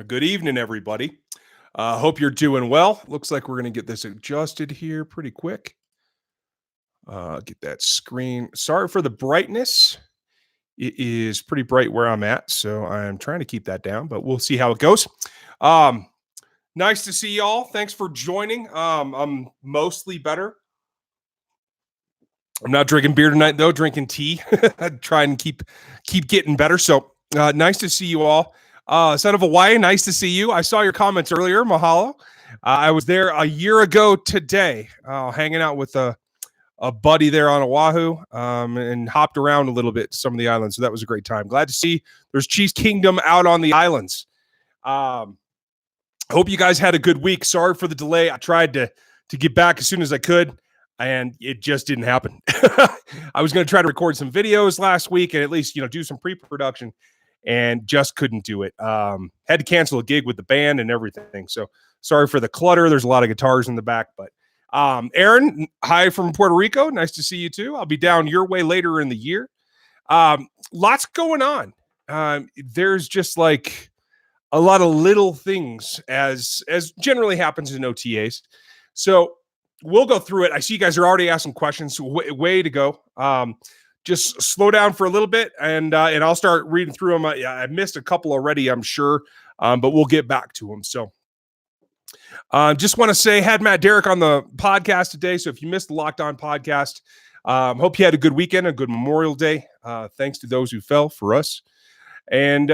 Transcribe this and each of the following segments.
Good evening, everybody. Hope you're doing well. Looks like we're going to get this adjusted here pretty quick. Get that screen. Sorry for the brightness. It is pretty bright where I'm at, so I'm trying to keep that down, but we'll see how it goes. Um, Nice to see y'all. Thanks for joining. I'm mostly better. I'm not drinking beer tonight, though. Drinking tea. Try and keep getting better. So nice to see you all. Son of Hawaii, nice to see you. I saw your comments earlier. Mahalo. I was there a year ago today, hanging out with a buddy there on Oahu, and hopped around a little bit to some of the islands. So that was a great time. Glad to see there's Cheese Kingdom out on the islands. Hope you guys had a good week. Sorry for the delay. I tried to get back as soon as I could, and it just didn't happen. I was going to try to record some videos last week and at least, do some pre-production, and just couldn't do it. Had to cancel a gig with the band and everything. So sorry for the clutter. There's a lot of guitars in the back, but Aaron, hi from Puerto Rico. Nice to see you too. I'll be down your way later in the year. Lots going on. There's just like a lot of little things as generally happens in OTAs. So we'll go through it. I see you guys are already asking questions. Way to go. Just slow down for a little bit, and I'll start reading through them. I missed a couple already, I'm sure, but we'll get back to them. So just want to say, had Matt Derrick on the podcast today. So if you missed the Locked On podcast, hope you had a good weekend, a good Memorial Day. Thanks to those who fell for us. And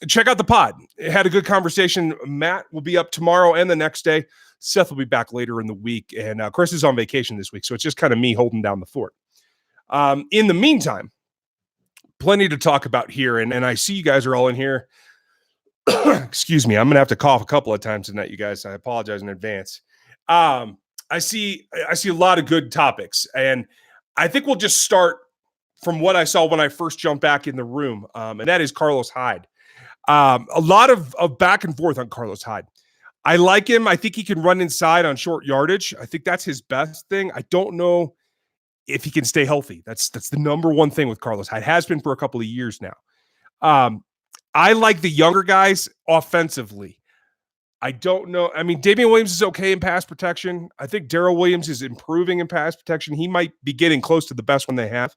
check out the pod. It had a good conversation. Matt will be up tomorrow and the next day. Seth will be back later in the week. And Chris is on vacation this week, so it's just kind of me holding down the fort. In the meantime, plenty to talk about here. And I see you guys are all in here. Excuse me. I'm going to have to cough a couple of times tonight, you guys. I apologize in advance. I see a lot of good topics. And I think we'll just start from what I saw when I first jumped back in the room. And that is Carlos Hyde. A lot of back and forth on Carlos Hyde. I like him. I think he can run inside on short yardage. I think that's his best thing. I don't know if he can stay healthy. That's the number one thing with Carlos Hyde. Has been for a couple of years now. I like the younger guys offensively. I don't know. I mean, Damian Williams is okay in pass protection. I think Darrell Williams is improving in pass protection. He might be getting close to the best one they have.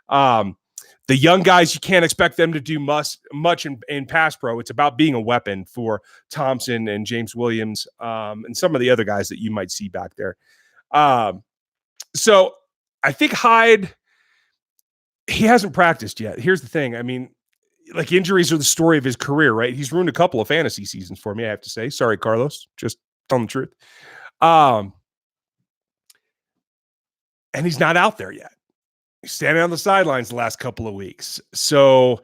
The young guys, you can't expect them to do much in pass pro. It's about being a weapon for Thompson and James Williams, and some of the other guys that you might see back there. So I think Hyde, he hasn't practiced yet. Here's the thing. I mean, like, injuries are the story of his career, right? He's ruined a couple of fantasy seasons for me, I have to say. Sorry, Carlos. Just telling the truth. And he's not out there yet. He's standing on the sidelines the last couple of weeks. So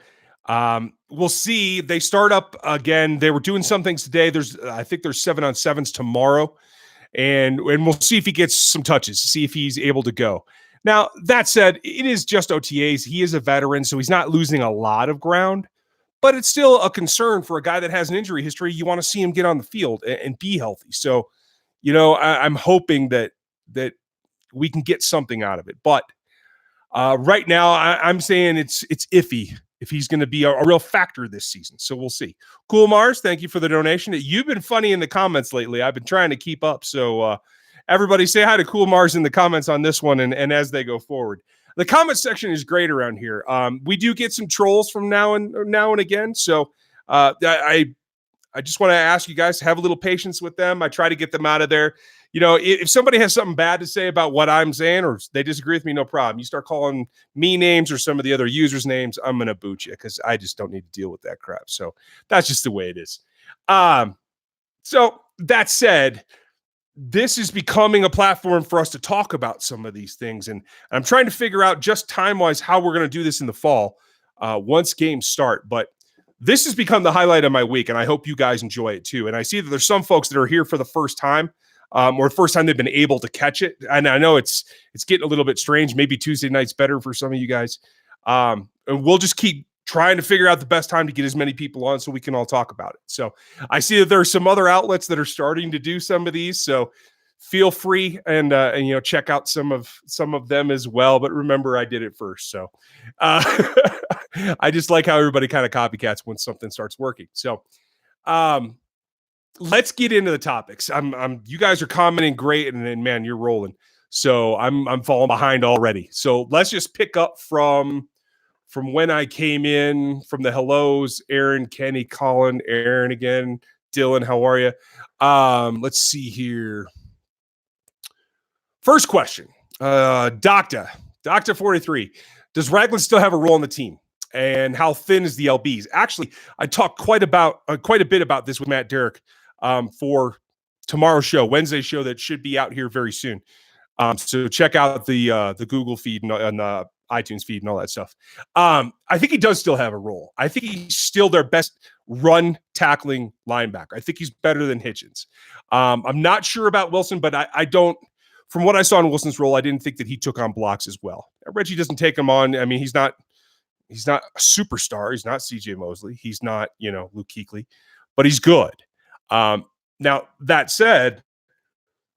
we'll see. They start up again. They were doing some things today. I think there's 7-on-7s tomorrow. And we'll see if he gets some touches, see if he's able to go. Now, that said, it is just OTAs. He is a veteran, so he's not losing a lot of ground. But it's still a concern for a guy that has an injury history. You want to see him get on the field and be healthy. So, I'm hoping that we can get something out of it. But right now, I'm saying it's iffy if he's going to be a real factor this season. So we'll see. Cool Mars, thank you for the donation. You've been funny in the comments lately. I've been trying to keep up. So everybody say hi to Cool Mars in the comments on this one and as they go forward. The comment section is great around here. We do get some trolls from now and again. So I just want to ask you guys to have a little patience with them. I try to get them out of there. If somebody has something bad to say about what I'm saying or they disagree with me, no problem. You start calling me names or some of the other users' names, I'm going to boot you because I just don't need to deal with that crap. So that's just the way it is. So that said, this is becoming a platform for us to talk about some of these things. And I'm trying to figure out just time-wise how we're going to do this in the fall once games start. But this has become the highlight of my week, and I hope you guys enjoy it too. And I see that there's some folks that are here for the first time. Or the first time they've been able to catch it. And I know it's getting a little bit strange. Maybe Tuesday night's better for some of you guys. And we'll just keep trying to figure out the best time to get as many people on so we can all talk about it. So I see that there are some other outlets that are starting to do some of these. So feel free and check out some of them as well. But remember, I did it first. So I just like how everybody kind of copycats when something starts working. So Let's get into the topics. You guys are commenting great, and man, you're rolling. So I'm falling behind already. So let's just pick up from when I came in, from the hellos. Aaron, Kenny, Colin, Aaron again, Dylan, how are you? Let's see here. First question, Doctor 43. Does Ragland still have a role on the team? And how thin is the LBs? Actually, I talked quite a bit about this with Matt Derrick for tomorrow's show, Wednesday's show that should be out here very soon. So check out the Google feed and the iTunes feed and all that stuff. I think he does still have a role. I think he's still their best run tackling linebacker. I think he's better than Hitchens. I'm not sure about Wilson, but I don't. From what I saw in Wilson's role, I didn't think that he took on blocks as well. Reggie doesn't take him on. I mean, he's not a superstar. He's not CJ Mosley. He's not, Luke Kuechly, but he's good. Now, that said,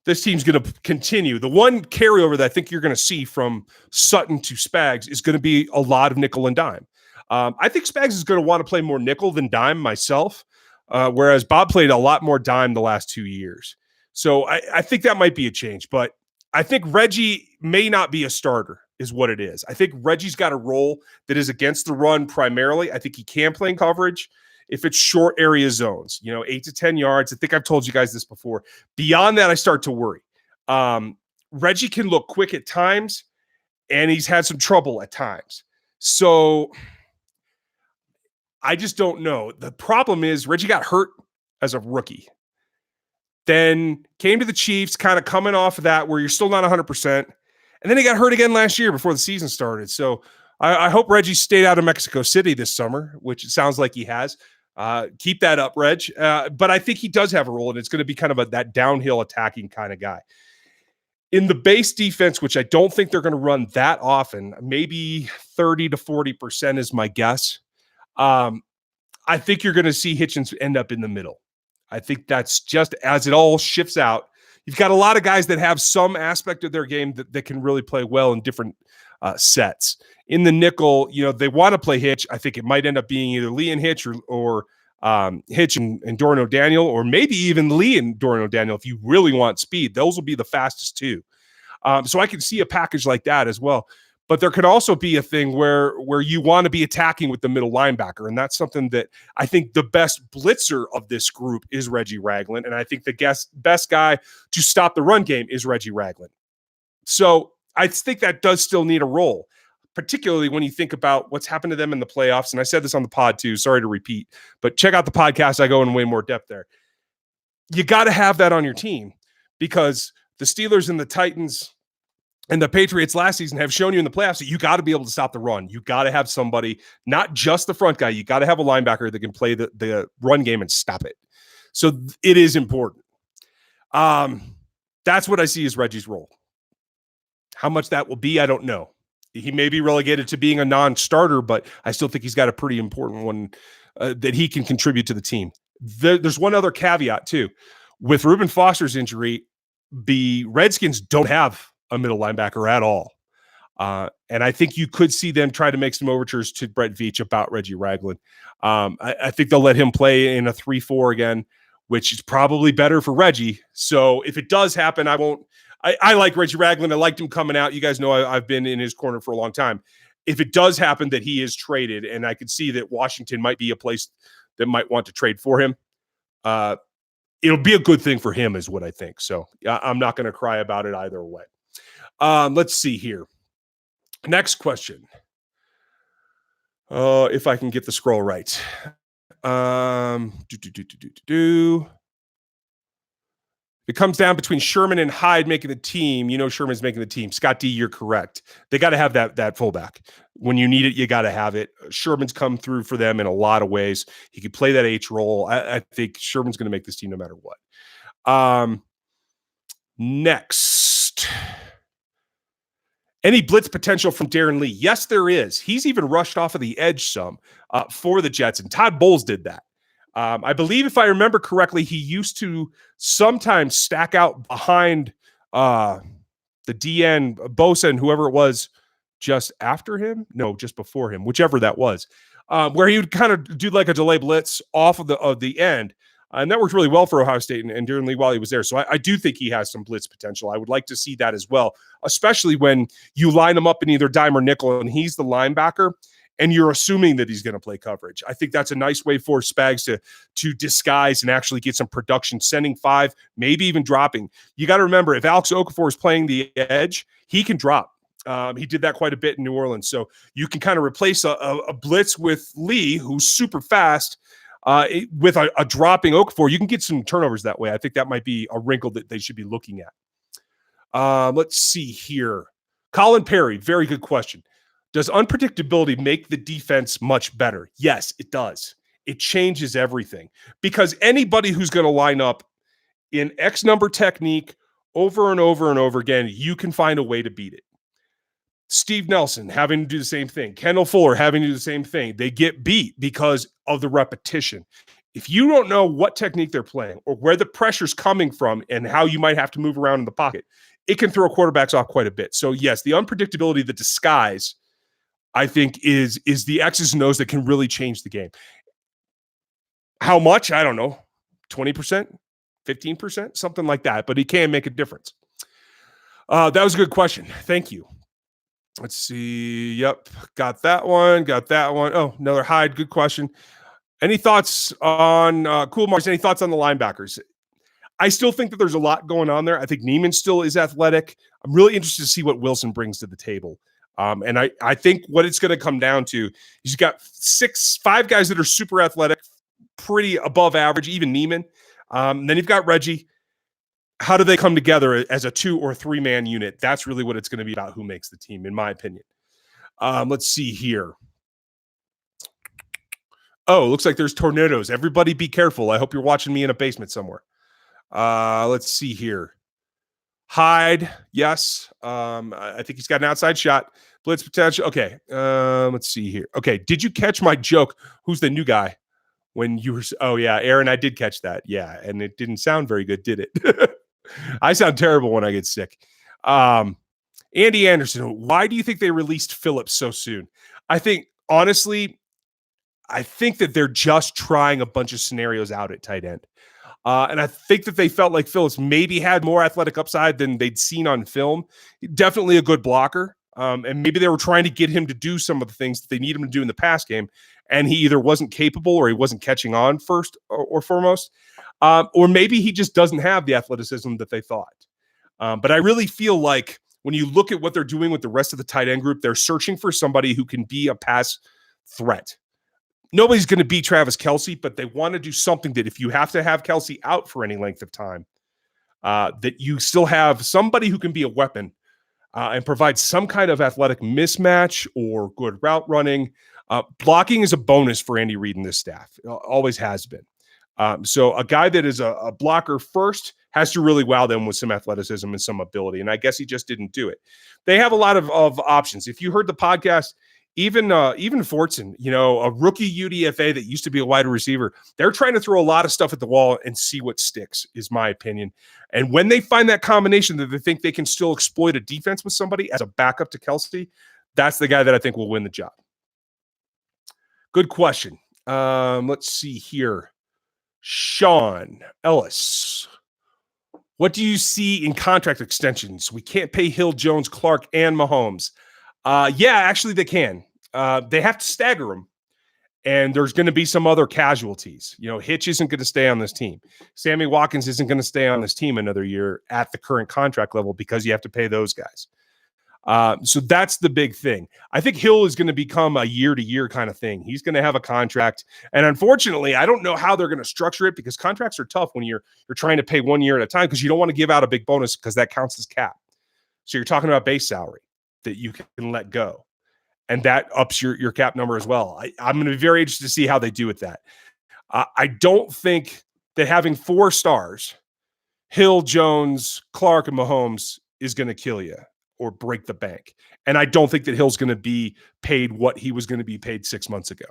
this team's going to continue. The one carryover that I think you're going to see from Sutton to Spags is going to be a lot of nickel and dime. I think Spags is going to want to play more nickel than dime myself, whereas Bob played a lot more dime the last 2 years. So I think that might be a change, but I think Reggie may not be a starter is what it is. I think Reggie's got a role that is against the run primarily. I think he can play in coverage if it's short area zones, 8 to 10 yards. I think I've told you guys this before. Beyond that, I start to worry. Reggie can look quick at times, and he's had some trouble at times. So I just don't know. The problem is Reggie got hurt as a rookie. Then came to the Chiefs, kind of coming off of that where you're still not 100%. And then he got hurt again last year before the season started. So I hope Reggie stayed out of Mexico City this summer, which it sounds like he has. Keep that up, Reg. But I think he does have a role, and it's going to be kind of that downhill attacking kind of guy. In the base defense, which I don't think they're going to run that often, maybe 30 to 40% is my guess. I think you're going to see Hitchens end up in the middle. I think that's just as it all shifts out. You've got a lot of guys that have some aspect of their game that can really play well in different sets. In the nickel, they want to play Hitch. I think it might end up being either Lee and Hitch or Hitch and Darron O'Daniel, or maybe even Lee and Darron O'Daniel if you really want speed. Those will be the fastest too. So I can see a package like that as well. But there could also be a thing where you want to be attacking with the middle linebacker, and that's something that I think the best blitzer of this group is Reggie Ragland, and I think the best guy to stop the run game is Reggie Ragland. So I think that does still need a role, particularly when you think about what's happened to them in the playoffs. And I said this on the pod too, sorry to repeat, but check out the podcast. I go in way more depth there. You got to have that on your team because the Steelers and the Titans and the Patriots last season have shown you in the playoffs that you got to be able to stop the run. You got to have somebody, not just the front guy. You got to have a linebacker that can play the run game and stop it. So it is important. That's what I see as Reggie's role. How much that will be, I don't know. He may be relegated to being a non-starter, but I still think he's got a pretty important one that he can contribute to the team. There's one other caveat too. With Reuben Foster's injury, the Redskins don't have a middle linebacker at all. And I think you could see them try to make some overtures to Brett Veach about Reggie Ragland. I think they'll let him play in a 3-4 again, which is probably better for Reggie. So if it does happen, I like Reggie Ragland. I liked him coming out. You guys know I've been in his corner for a long time. If it does happen that he is traded, and I could see that Washington might be a place that might want to trade for him, it'll be a good thing for him is what I think. So I'm not going to cry about it either way. Let's see here. Next question. If I can get the scroll right. It comes down between Sherman and Hyde making the team. Sherman's making the team. Scott D, you're correct. They got to have that fullback. When you need it, you got to have it. Sherman's come through for them in a lot of ways. He could play that H role. I think Sherman's going to make this team no matter what. Next. Any blitz potential from Darron Lee? Yes, there is. He's even rushed off of the edge some for the Jets, and Todd Bowles did that. I believe, if I remember correctly, he used to sometimes stack out behind the DN, Bosa, and whoever it was just after him. No, just before him, whichever that was. where he would kind of do like a delay blitz off of the end. And that worked really well for Ohio State and Darron Lee while he was there. So I do think he has some blitz potential. I would like to see that as well, especially when you line him up in either dime or nickel and he's the linebacker and you're assuming that he's going to play coverage. I think that's a nice way for Spags to disguise and actually get some production, sending 5, maybe even dropping. You got to remember, if Alex Okafor is playing the edge, he can drop. He did that quite a bit in New Orleans. So you can kind of replace a blitz with Lee, who's super fast, with a dropping Okafor. You can get some turnovers that way. I think that might be a wrinkle that they should be looking at. Let's see here. Colin Perry, very good question. Does unpredictability make the defense much better? Yes, it does. It changes everything because anybody who's going to line up in X number technique over and over and over again, you can find a way to beat it. Steve Nelson having to do the same thing. Kendall Fuller having to do the same thing. They get beat because of the repetition. If you don't know what technique they're playing or where the pressure's coming from and how you might have to move around in the pocket, it can throw quarterbacks off quite a bit. So yes, the unpredictability, the disguise, I think is the X's and O's that can really change the game. How much? I don't know. 20%, 15%, something like that. But he can make a difference. That was a good question. Thank you. Let's see. Yep. Got that one. Oh, another Hyde. Good question. Any thoughts on Cool Mars? Any thoughts on the linebackers? I still think that there's a lot going on there. I think Neiman still is athletic. I'm really interested to see what Wilson brings to the table. And I think what it's going to come down to, he's got 5 guys that are super athletic, pretty above average, even Neiman. Then you've got Reggie. How do they come together as a 2 or 3 man unit? That's really what it's going to be about, who makes the team, in my opinion. Let's see here. Oh, looks like there's tornadoes. Everybody be careful. I hope you're watching me in a basement somewhere. Let's see here. Hyde, yes. I think he's got an outside shot. Blitz potential. Okay. Let's see here. Okay. Did you catch my joke? Who's the new guy? When you were, oh yeah, Aaron, I did catch that. Yeah. And it didn't sound very good, did it? I sound terrible when I get sick. Andy Anderson, why do you think they released Phillips so soon? I think, honestly, that they're just trying a bunch of scenarios out at tight end. And I think that they felt like Phillips maybe had more athletic upside than they'd seen on film. Definitely a good blocker. And maybe they were trying to get him to do some of the things that they need him to do in the pass game. And he either wasn't capable or he wasn't catching on first or foremost. Or maybe he just doesn't have the athleticism that they thought. But I really feel like when you look at what they're doing with the rest of the tight end group, they're searching for somebody who can be a pass threat. Nobody's going to beat Travis Kelce, but they want to do something that if you have to have Kelce out for any length of time, that you still have somebody who can be a weapon and provide some kind of athletic mismatch or good route running. Blocking is a bonus for Andy Reid and this staff. It always has been. So a guy that is a blocker first has to really wow them with some athleticism and some ability. And I guess he just didn't do it. They have a lot of options. If you heard the podcast, even Fortson, a rookie UDFA that used to be a wide receiver, they're trying to throw a lot of stuff at the wall and see what sticks, is my opinion. And when they find that combination that they think they can still exploit a defense with somebody as a backup to Kelce, that's the guy that I think will win the job. Good question. Let's see here. Sean Ellis. What do you see in contract extensions? We can't pay Hill, Jones, Clark, and Mahomes. Yeah, actually they can. They have to stagger them. And there's going to be some other casualties. Hitch isn't going to stay on this team. Sammy Watkins isn't going to stay on this team another year at the current contract level because you have to pay those guys. So that's the big thing. I think Hill is going to become a year-to-year kind of thing. He's going to have a contract. And unfortunately, I don't know how they're going to structure it because contracts are tough when you're trying to pay 1 year at a time because you don't want to give out a big bonus because that counts as cap. So you're talking about base salary that you can let go. And that ups your cap number as well. I'm going to be very interested to see how they do with that. I don't think that having 4 stars, Hill, Jones, Clark, and Mahomes is going to kill you or break the bank. And I don't think that Hill's going to be paid what he was going to be paid 6 months ago.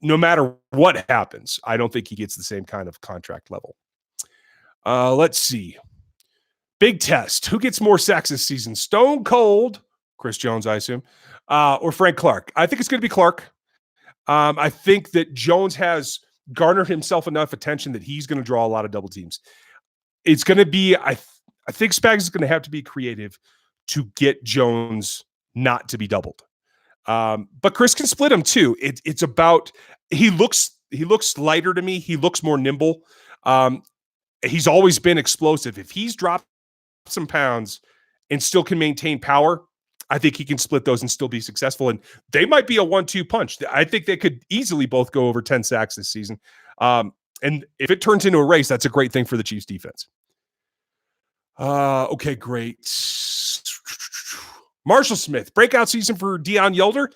No matter what happens, I don't think he gets the same kind of contract level. Let's see. Big test. Who gets more sacks this season? Stone Cold, Chris Jones, I assume, or Frank Clark? I think it's going to be Clark. I think that Jones has garnered himself enough attention that he's going to draw a lot of double teams. It's going to be, I think Spags is going to have to be creative to get Jones not to be doubled. But Chris can split him too. It's about, he looks lighter to me. He looks more nimble. He's always been explosive. If he's dropped some pounds and still can maintain power, I think he can split those and still be successful. And they might be a 1-2 punch. I think they could easily both go over 10 sacks this season. And if it turns into a race, that's a great thing for the Chiefs defense. Okay, great. Marshall Smith, breakout season for Deion Yelder.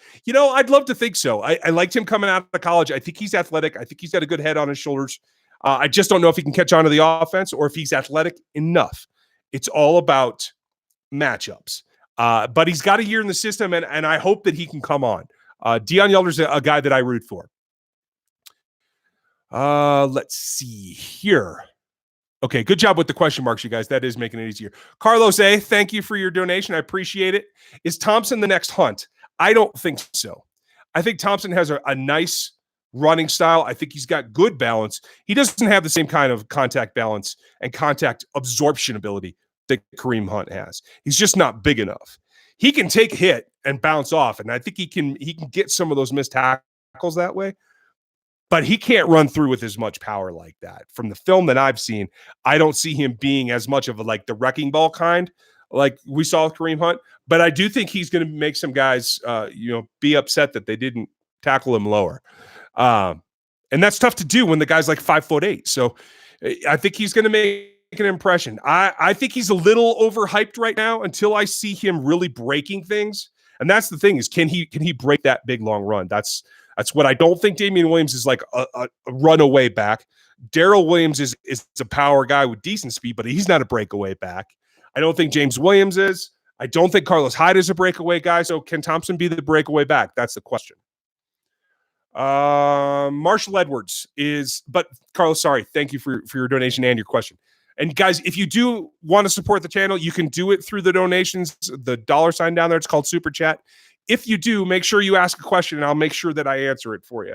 I'd love to think so. I liked him coming out of college. I think he's athletic. I think he's got a good head on his shoulders. I just don't know if he can catch on to the offense or if he's athletic enough. It's all about matchups. But he's got a year in the system, and I hope that he can come on. Deion Yelder's a guy that I root for. Let's see here. Okay, good job with the question marks, you guys. That is making it easier. Carlos A., thank you for your donation. I appreciate it. Is Thompson the next Hunt? I don't think so. I think Thompson has a nice running style. I think he's got good balance. He doesn't have the same kind of contact balance and contact absorption ability that Kareem Hunt has. He's just not big enough. He can take a hit and bounce off, and I think he can get some of those missed tackles that way. But he can't run through with as much power like that. From the film that I've seen, I don't see him being as much of the wrecking ball kind like we saw with Kareem Hunt. But I do think he's going to make some guys, be upset that they didn't tackle him lower. And that's tough to do when the guy's like 5'8". So I think he's going to make an impression. I think he's a little overhyped right now until I see him really breaking things. And that's the thing is, can he break that big long run? That's what I don't think. Damian Williams is like a runaway back. Darrell Williams is a power guy with decent speed, but he's not a breakaway back. I don't think James Williams is. I don't think Carlos Hyde is a breakaway guy. So can Thompson be the breakaway back? That's the question. Marshall Edwards is, but Carlos, sorry. Thank you for your donation and your question. And guys, if you do want to support the channel, you can do it through the donations, the $sign down there. It's called Super Chat. If you do, make sure you ask a question, and I'll make sure that I answer it for you.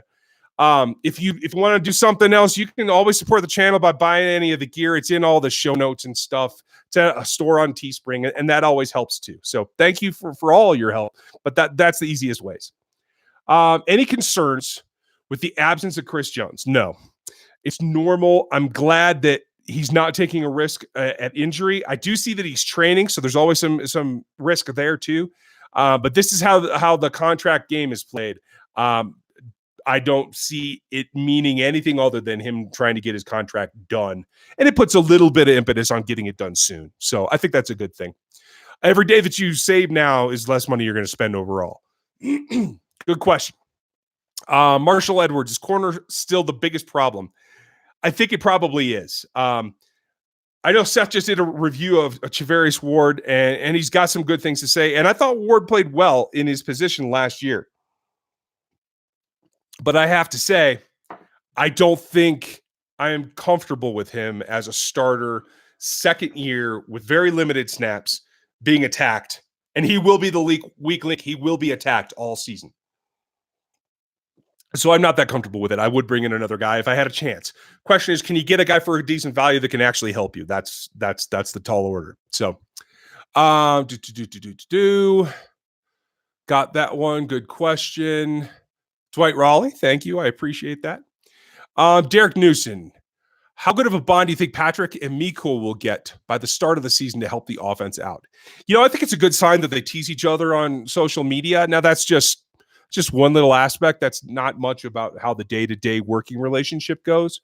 If you want to do something else, you can always support the channel by buying any of the gear. It's in all the show notes and stuff. It's a store on Teespring, and that always helps too. So thank you for all your help. But that's the easiest ways. Any concerns with the absence of Chris Jones? No, it's normal. I'm glad that he's not taking a risk at injury. I do see that he's training, so there's always some risk there too. But this is how the contract game is played. I don't see it meaning anything other than him trying to get his contract done. And it puts a little bit of impetus on getting it done soon. So I think that's a good thing. Every day that you save now is less money you're going to spend overall. Good question. Marshall Edwards, is corner still the biggest problem? I think it probably is. I know Seth just did a review of Charvarius Ward, and he's got some good things to say. And I thought Ward played well in his position last year. But I have to say, I don't think I am comfortable with him as a starter, second year with very limited snaps, being attacked. And he will be the weak link. He will be attacked all season. So I'm not that comfortable with it. I would bring in another guy if I had a chance. Question is, can you get a guy for a decent value that can actually help you? That's the tall order. So, got that one. Good question. Dwight Raleigh, thank you. I appreciate that. Derek Newson, how good of a bond do you think Patrick and Mecole will get by the start of the season to help the offense out? I think it's a good sign that they tease each other on social media. Now, that's just one little aspect. That's not much about how the day-to-day working relationship goes.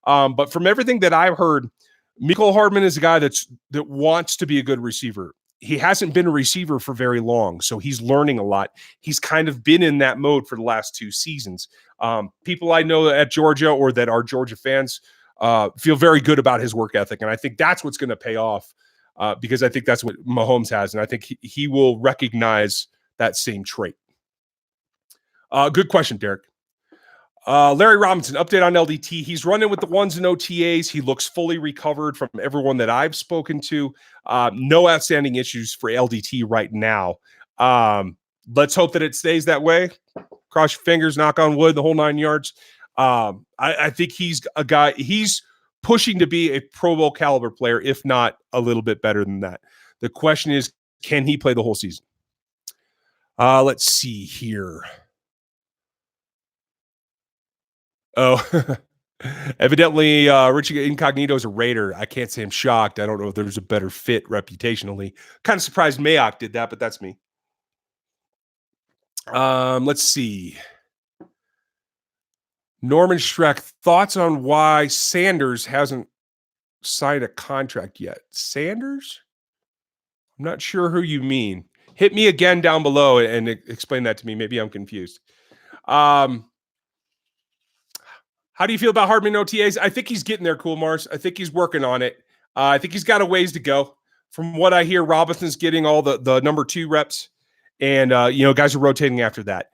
But from everything that I've heard, Mecole Hardman is a guy that wants to be a good receiver. He hasn't been a receiver for very long, so he's learning a lot. He's kind of been in that mode for the last 2 seasons. People I know at Georgia or that are Georgia fans feel very good about his work ethic, and I think that's what's going to pay off because I think that's what Mahomes has, and I think he will recognize that same trait. Good question, Derek. Larry Robinson, update on LDT. He's running with the ones and OTAs. He looks fully recovered from everyone that I've spoken to. No outstanding issues for LDT right now. Let's hope that it stays that way. cross your fingers, knock on wood, the whole 9 yards. I think he's a guy, he's pushing to be a Pro Bowl caliber player, if not a little bit better than that. The question is, can he play the whole season? Let's see here. Oh, evidently, Richie Incognito is a Raider. I can't say I'm shocked. I don't know if there's a better fit reputationally. Kind of surprised Mayock did that, but that's me. Let's see. Norman Schreck, thoughts on why Sanders hasn't signed a contract yet? Sanders? I'm not sure who you mean. Hit me again down below and explain that to me. Maybe I'm confused. How do you feel about Hardman OTAs? I think he's getting there, Cool Mars. I think he's working on it. I think he's got a ways to go. From what I hear, Robinson's getting all the number 2 reps, and guys are rotating after that.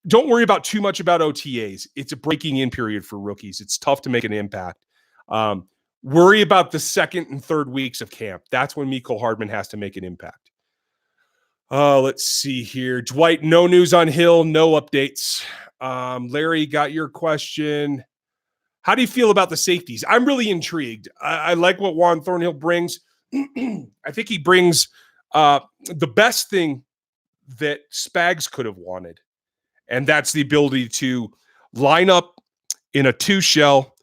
Don't worry about too much about OTAs. It's a breaking in period for rookies. It's tough to make an impact. Worry about the second and third weeks of camp. That's when Mecole Hardman has to make an impact. Let's see here. Dwight, no news on Hill, no updates. Larry, got your question. How do you feel about the safeties? I'm really intrigued. I like what Juan Thornhill brings. I think he brings the best thing that Spags could have wanted, and that's the ability to line up in a 2 shell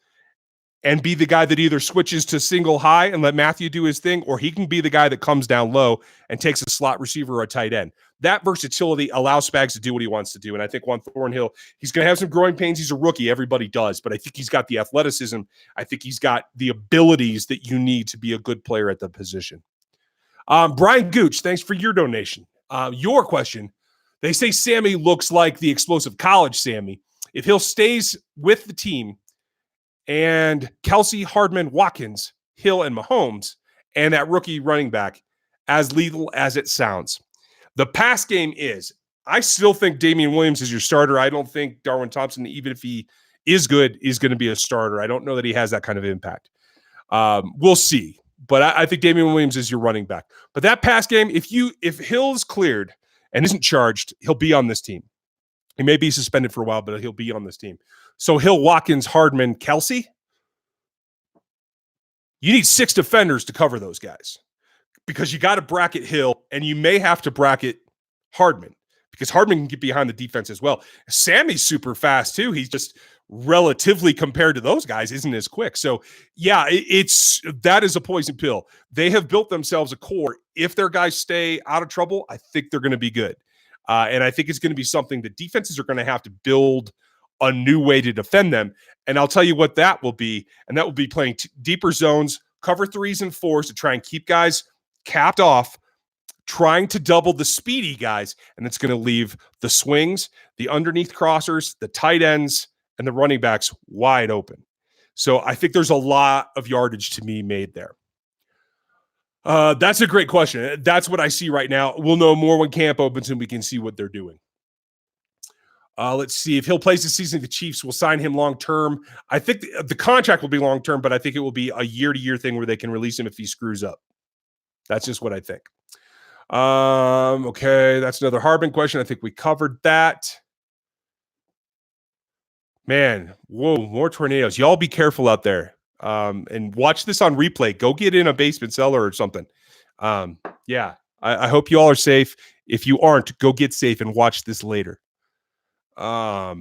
and be the guy that either switches to single high and let Matthew do his thing, or he can be the guy that comes down low and takes a slot receiver or a tight end. That versatility allows Spags to do what he wants to do. And I think Juan Thornhill, he's going to have some growing pains. He's a rookie. Everybody does. But I think he's got the athleticism. I think he's got the abilities that you need to be a good player at the position. Brian Gooch, thanks for your donation. Your question, they say Sammy looks like the explosive college Sammy. If Hill stays with the team, and Kelsey, Hardman, Watkins, Hill, and Mahomes, and that rookie running back, as lethal as it sounds. The pass game is, I still think Damian Williams is your starter. I don't think Darwin Thompson, even if he is good, is going to be a starter. I don't know that he has that kind of impact. We'll see. But I think Damian Williams is your running back. But that pass game, if Hill's cleared and isn't charged, he'll be on this team. He may be suspended for a while, but he'll be on this team. So Hill, Watkins, Hardman, Kelsey. You need 6 defenders to cover those guys because you got to bracket Hill, and you may have to bracket Hardman because Hardman can get behind the defense as well. Sammy's super fast too. He's just relatively compared to those guys isn't as quick. So yeah, that is a poison pill. They have built themselves a core. If their guys stay out of trouble, I think they're going to be good. And I think it's going to be something that defenses are going to have to build a new way to defend them. And I'll tell you what that will be. And that will be playing deeper zones, cover 3s and 4s to try and keep guys capped off, trying to double the speedy guys. And it's going to leave the swings, the underneath crossers, the tight ends, and the running backs wide open. So I think there's a lot of yardage to be made there. That's a great question. That's what I see right now. We'll know more when camp opens and we can see what they're doing. Let's see. If Hill plays the season, the Chiefs will sign him long-term. I think the contract will be long-term, but I think it will be a year-to-year thing where they can release him if he screws up. That's just what I think. Okay, that's another Hardman question. I think we covered that. Man, whoa, more tornadoes. Y'all be careful out there. And watch this on replay. Go get in a basement cellar or something. Yeah, I hope you all are safe. If you aren't, go get safe and watch this later. Does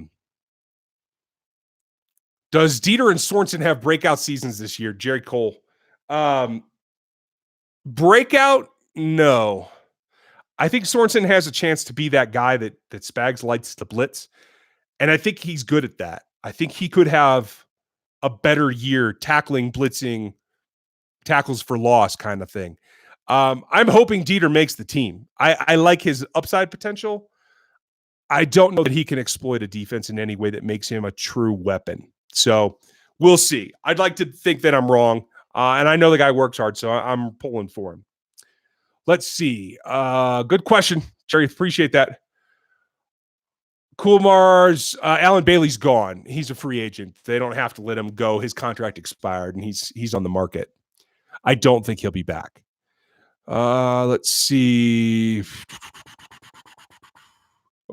Dieter and Sorensen have breakout seasons this year? Jerry Cole. Breakout? No. I think Sorensen has a chance to be that guy that Spags likes to blitz. And I think he's good at that. I think he could have a better year tackling, blitzing, tackles for loss kind of thing. I'm hoping Dieter makes the team. I like his upside potential. I don't know that he can exploit a defense in any way that makes him a true weapon. So we'll see. I'd like to think that I'm wrong. And I know the guy works hard, so I'm pulling for him. Let's see. Good question, Jerry. Appreciate that. Cool Mars, Alan Bailey's gone. He's a free agent. They don't have to let him go. His contract expired, and he's on the market. I don't think he'll be back. Let's see.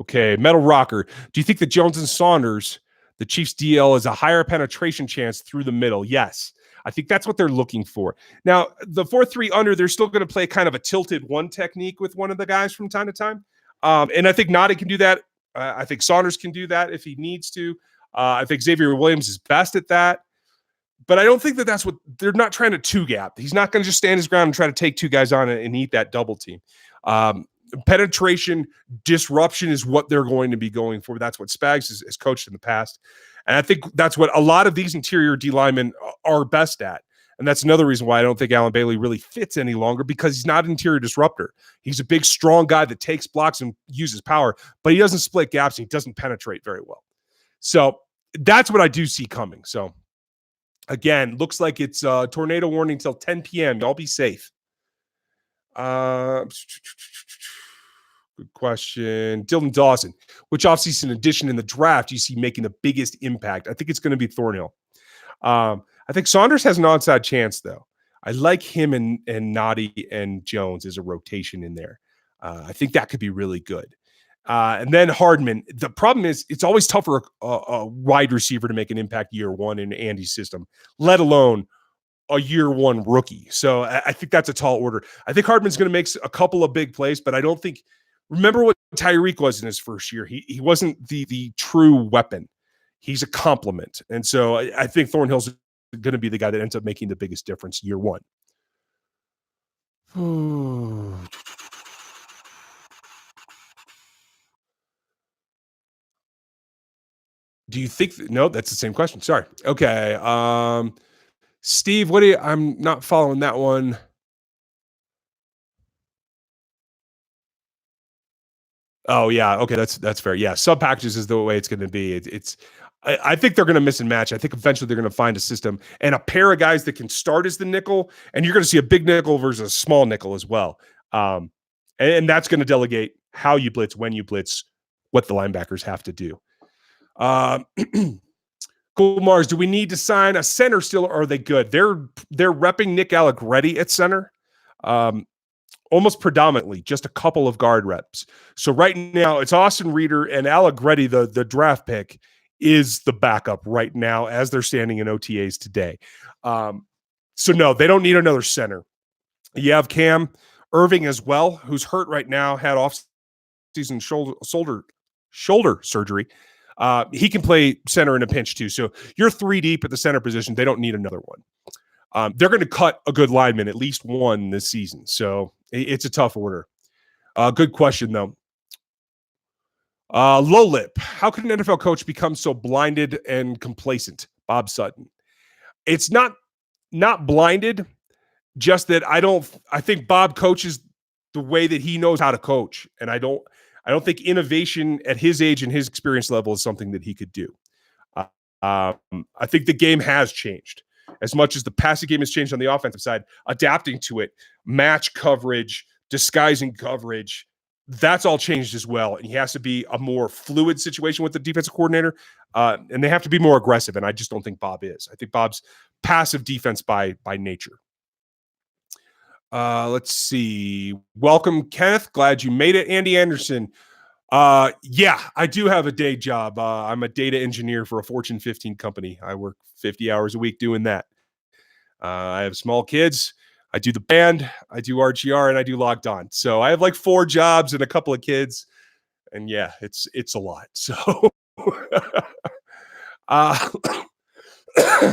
Okay, Metal Rocker. Do you think that Jones and Saunders, the Chiefs DL, is a higher penetration chance through the middle? Yes. I think that's what they're looking for. Now, the 4-3 under, they're still going to play kind of a tilted one technique with one of the guys from time to time. And I think Noddy can do that. I think Saunders can do that if he needs to. I think Xavier Williams is best at that. But I don't think that that's what they're not trying to two gap. He's not going to just stand his ground and try to take two guys on and eat that double team. Penetration, disruption is what they're going to be going for. That's what Spags has coached in the past. And I think that's what a lot of these interior D linemen are best at. And that's another reason why I don't think Alan Bailey really fits any longer, because he's not an interior disruptor. He's a big, strong guy that takes blocks and uses power, but he doesn't split gaps and he doesn't penetrate very well. So that's what I do see coming. So again, looks like it's a tornado warning till 10 p.m. Y'all be safe. Good question. Dylan Dawson. Which offseason addition in the draft do you see making the biggest impact? I think it's going to be Thornhill. I think Saunders has an onside chance, though. I like him and Noddy and Jones as a rotation in there. I think that could be really good. And then Hardman. The problem is it's always tough for a wide receiver to make an impact year one in Andy's system, let alone a year one rookie. So I think that's a tall order. I think Hardman's going to make a couple of big plays, but I don't think – remember what Tyreek was in his first year. He wasn't the true weapon. He's a complement. And so I think Thornhill's going to be the guy that ends up making the biggest difference year one. Do you think no, that's the same question. Sorry. Okay. Steve, what do you I'm not following that one. Oh yeah, okay, that's fair. Yeah, sub packages is the way it's going to be. I think they're going to miss and match. I think eventually they're going to find a system and a pair of guys that can start as the nickel, and you're going to see a big nickel versus a small nickel as well. And that's going to delegate how you blitz, when you blitz, what the linebackers have to do. Cool Mars, do we need to sign a center still, or are they good? They're repping Nick Allegretti at center. Almost predominantly, just a couple of guard reps. So right now, it's Austin Reeder and Allegretti, the draft pick, is the backup right now as they're standing in OTAs today. So no, they don't need another center. You have Cam Irving as well, who's hurt right now, had off-season shoulder surgery. He can play center in a pinch too. So you're 3 deep at the center position. They don't need another one. They're going to cut a good lineman, at least one this season. So it's a tough order. Good question, though. Low lip. How could an NFL coach become so blinded and complacent? Bob Sutton. It's not blinded, just that I think Bob coaches the way that he knows how to coach. And I don't think innovation at his age and his experience level is something that he could do. I think the game has changed. As much as the passing game has changed on the offensive side, adapting to it, match coverage, disguising coverage, that's all changed as well. And he has to be a more fluid situation with the defensive coordinator, and they have to be more aggressive. And I just don't think Bob is. I think Bob's passive defense by nature. Let's see. Welcome, Kenneth. Glad you made it. Andy Anderson. Yeah, I do have a day job. I'm a data engineer for a Fortune 15 company. I work 50 hours a week doing that. I have small kids. I do the band, I do RGR, and I do Logged On. So I have like 4 jobs and a couple of kids. And yeah, it's a lot. So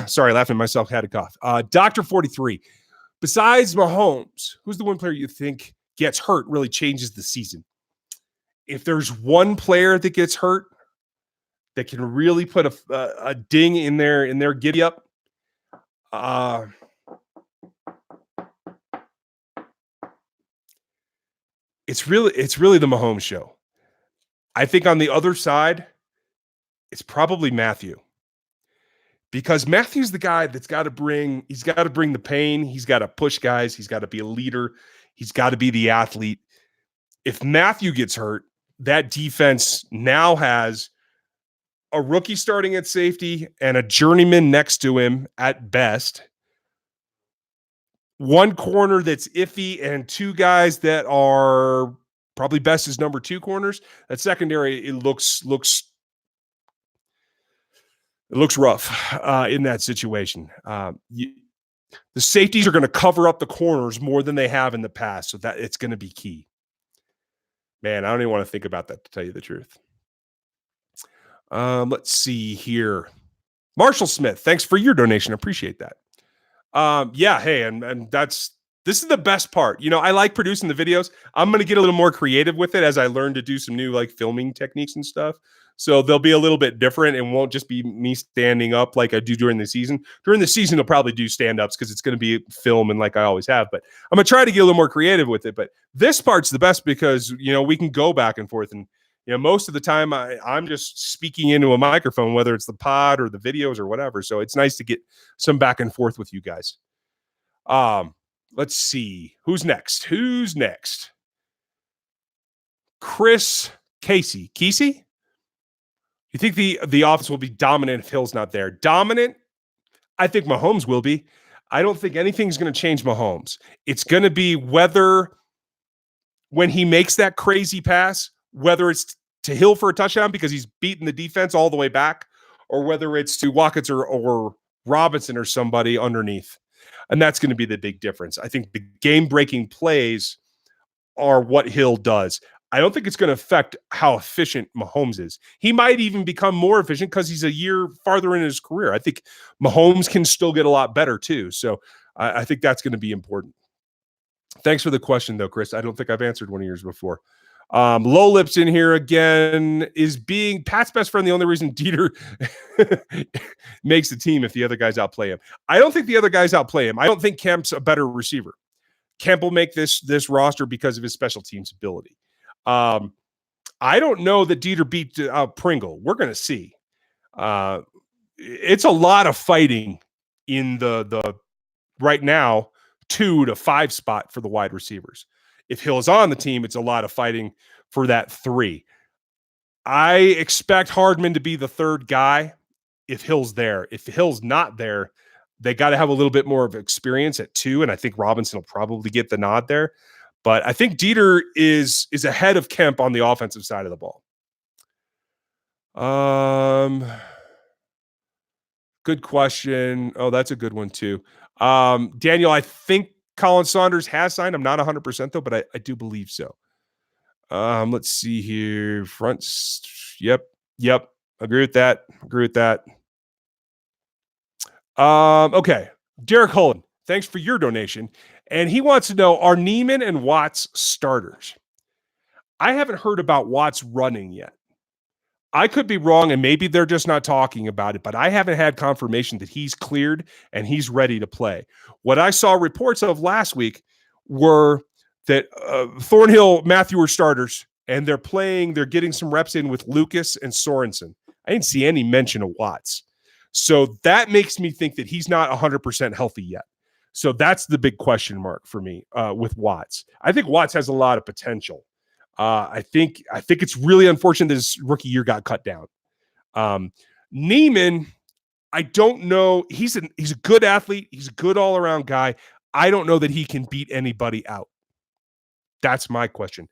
sorry, laughing at myself, had a cough. Dr. 43. Besides Mahomes, who's the one player you think gets hurt really changes the season? If there's one player that gets hurt that can really put a ding in their giddy up, it's really the Mahomes show. I think on the other side, it's probably Matthew. Because Matthew's the guy that's got to bring the pain. He's got to push guys. He's got to be a leader. He's got to be the athlete. If Matthew gets hurt, that defense now has a rookie starting at safety and a journeyman next to him at best. One corner that's iffy and 2 guys that are Probably best is number 2 corners. That secondary, it looks rough in that situation. The safeties are going to cover up the corners more than they have in the past, so that it's going to be key. Man, I don't even want to think about that, to tell you the truth. Let's see here. Marshall Smith, thanks for your donation. Appreciate that. Yeah, hey, and this is the best part. You know, I like producing the videos. I'm going to get a little more creative with it as I learn to do some new like filming techniques and stuff. So they'll be a little bit different and won't just be me standing up like I do during the season. During the season, I'll probably do stand-ups because it's going to be film and like I always have. But I'm going to try to get a little more creative with it. But this part's the best because, you know, we can go back and forth. And, you know, most of the time I'm just speaking into a microphone, whether it's the pod or the videos or whatever. So it's nice to get some back and forth with you guys. Let's see. Who's next? Chris Casey. Kesey? You think the offense will be dominant if Hill's not there? Dominant? I think Mahomes will be. I don't think anything's going to change Mahomes. It's going to be whether when he makes that crazy pass, whether it's to Hill for a touchdown because he's beaten the defense all the way back, or whether it's to Watkins or Robinson or somebody underneath. And that's going to be the big difference. I think the game-breaking plays are what Hill does. I don't think it's going to affect how efficient Mahomes is. He might even become more efficient because he's a year farther in his career. I think Mahomes can still get a lot better too. So I think that's going to be important. Thanks for the question, though, Chris. I don't think I've answered one of yours before. Low Lips in here again. Is being Pat's best friend the only reason Dieter makes the team if the other guys outplay him? I don't think the other guys outplay him. I don't think Kemp's a better receiver. Kemp will make this roster because of his special teams ability. I don't know that Dieter beat Pringle. We're going to see. It's a lot of fighting in the right now 2 to 5 spot for the wide receivers. If Hill is on the team, it's a lot of fighting for that 3. I expect Hardman to be the 3rd guy if Hill's there. If Hill's not there, they got to have a little bit more of experience at 2, and I think Robinson will probably get the nod there. But I think Dieter is ahead of Kemp on the offensive side of the ball. Good question. Oh, that's a good one too. Daniel, I think Colin Saunders has signed. I'm not 100% though, but I do believe so. Let's see here. Fronts. Yep. Agree with that. Okay. Derek Holland, thanks for your donation. And he wants to know, are Neiman and Watts starters? I haven't heard about Watts running yet. I could be wrong, and maybe they're just not talking about it, but I haven't had confirmation that he's cleared and he's ready to play. What I saw reports of last week were that Thornhill, Matthew are starters, and they're getting some reps in with Lucas and Sorensen. I didn't see any mention of Watts. So that makes me think that he's not 100% healthy yet. So that's the big question mark for me with Watts. I think Watts has a lot of potential. I think it's really unfortunate that his rookie year got cut down. Neiman, I don't know. He's a good athlete. He's a good all-around guy. I don't know that he can beat anybody out. That's my question.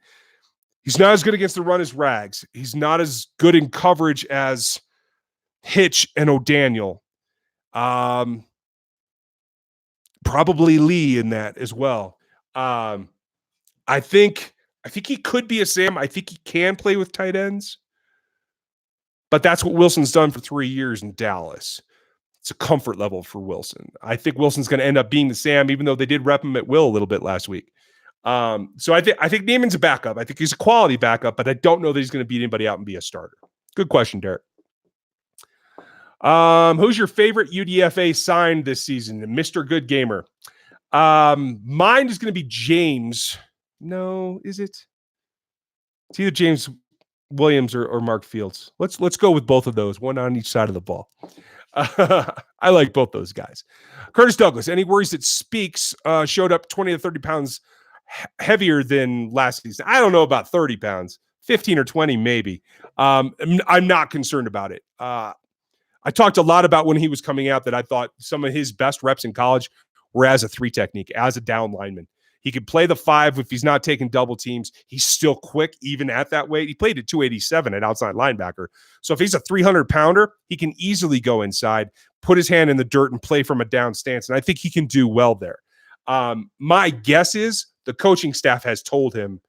He's not as good against the run as Rags. He's not as good in coverage as Hitch and O'Daniel. Probably Lee in that as well. I think he could be a Sam. I think he can play with tight ends. But that's what Wilson's done for 3 years in Dallas. It's a comfort level for Wilson. I think Wilson's going to end up being the Sam, even though they did rep him at will a little bit last week. So I think Neiman's a backup. I think he's a quality backup, but I don't know that he's going to beat anybody out and be a starter. Good question, Derek. Who's your favorite UDFA signed this season? Mr. Good Gamer. Mine is going to be James. No, is it? It's either James Williams or Mark Fields. Let's go with both of those, one on each side of the ball. I like both those guys. Curtis Douglas, any worries that Speaks showed up 20 to 30 pounds heavier than last season? I don't know about 30 pounds, 15 or 20 maybe. I'm not concerned about it. I talked a lot about when he was coming out that I thought some of his best reps in college were as a 3 technique, as a down lineman. He could play the 5 if he's not taking double teams. He's still quick, even at that weight. He played at 287 at outside linebacker. So if he's a 300-pounder, he can easily go inside, put his hand in the dirt, and play from a down stance. And I think he can do well there. My guess is the coaching staff has told him,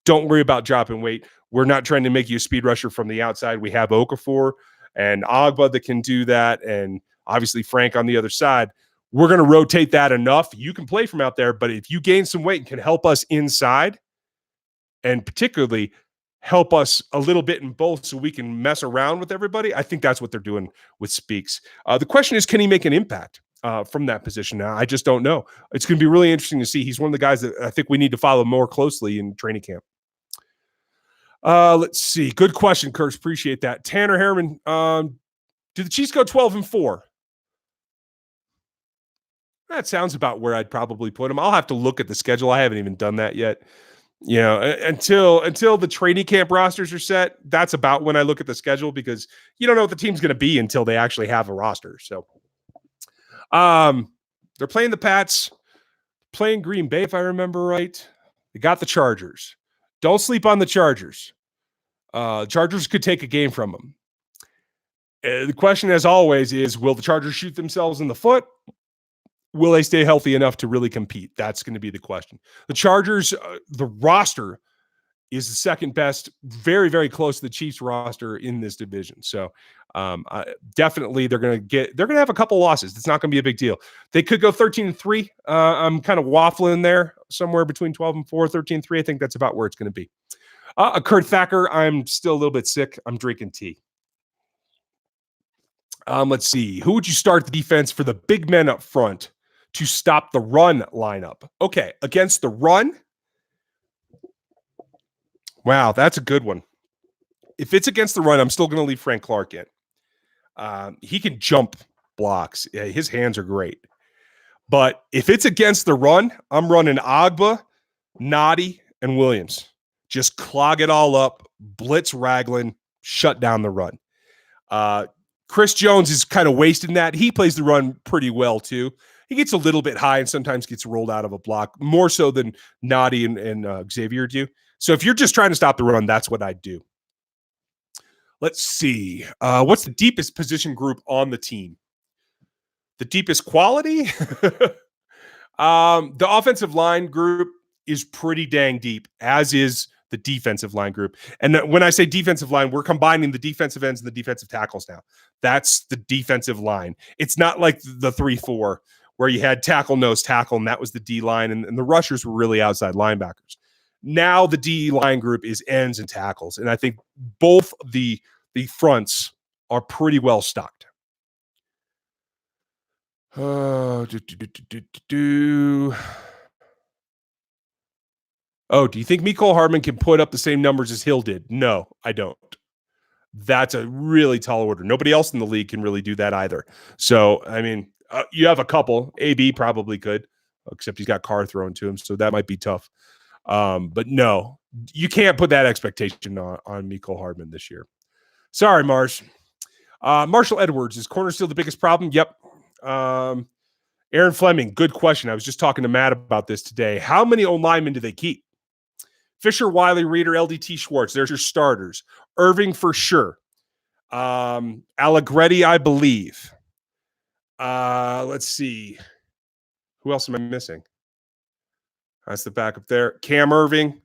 don't worry about dropping weight. We're not trying to make you a speed rusher from the outside. We have Okafor and Agba that can do that, and obviously Frank on the other side. We're going to rotate that enough. You can play from out there, but if you gain some weight and can help us inside, and particularly help us a little bit in both so we can mess around with everybody, I think that's what they're doing with Speaks. The question is, can he make an impact from that position? Now, I just don't know. It's going to be really interesting to see. He's one of the guys that I think we need to follow more closely in training camp. Let's see. Good question, Kurtz. Appreciate that. Tanner Harriman, do the Chiefs go 12-4? That sounds about where I'd probably put them. I'll have to look at the schedule. I haven't even done that yet. You know, until the training camp rosters are set, that's about when I look at the schedule, because you don't know what the team's going to be until they actually have a roster. So, they're playing the Pats, playing Green Bay, if I remember right. They got the Chargers. Don't sleep on the Chargers. Chargers could take a game from them. The question, as always, is, will the Chargers shoot themselves in the foot? Will they stay healthy enough to really compete? That's going to be the question. The Chargers, the roster is the second best, very, very close to the Chiefs roster in this division. So definitely they're going to have a couple losses. It's not going to be a big deal. They could go 13-3. I'm kind of waffling there somewhere between 12-4, 13-3. I think that's about where it's going to be. Kurt Thacker, I'm still a little bit sick. I'm drinking tea. Let's see. Who would you start the defense for the big men up front to stop the run lineup? Okay, against the run. Wow, that's a good one. If it's against the run, I'm still going to leave Frank Clark in. He can jump blocks. Yeah, his hands are great. But if it's against the run, I'm running Agba, Noddy, and Williams. Just clog it all up, blitz Raglan, shut down the run. Chris Jones is kind of wasting that. He plays the run pretty well too. He gets a little bit high and sometimes gets rolled out of a block, more so than Noddy and Xavier do. So if you're just trying to stop the run, that's what I'd do. Let's see. What's the deepest position group on the team? The deepest quality? The offensive line group is pretty dang deep, as is the defensive line group. And when I say defensive line, we're combining the defensive ends and the defensive tackles now. That's the defensive line. It's not like the 3-4 where you had tackle, nose, tackle, and that was the D line, and the rushers were really outside linebackers. Now the D line group is ends and tackles, and I think both the fronts are pretty well stocked. Oh, do you think Mecole Hardman can put up the same numbers as Hill did? No, I don't. That's a really tall order. Nobody else in the league can really do that either. So, I mean, you have a couple. AB probably could, except he's got Carr thrown to him, so that might be tough. But no, you can't put that expectation on Mecole Hardman this year. Sorry, Mars. Marshall Edwards, is corner still the biggest problem? Yep. Aaron Fleming, good question. I was just talking to Matt about this today. How many O-linemen do they keep? Fisher, Wiley, Reeder, LDT, Schwartz. There's your starters. Irving for sure. Allegretti, I believe. Let's see. Who else am I missing? That's the backup there. Cam Irving.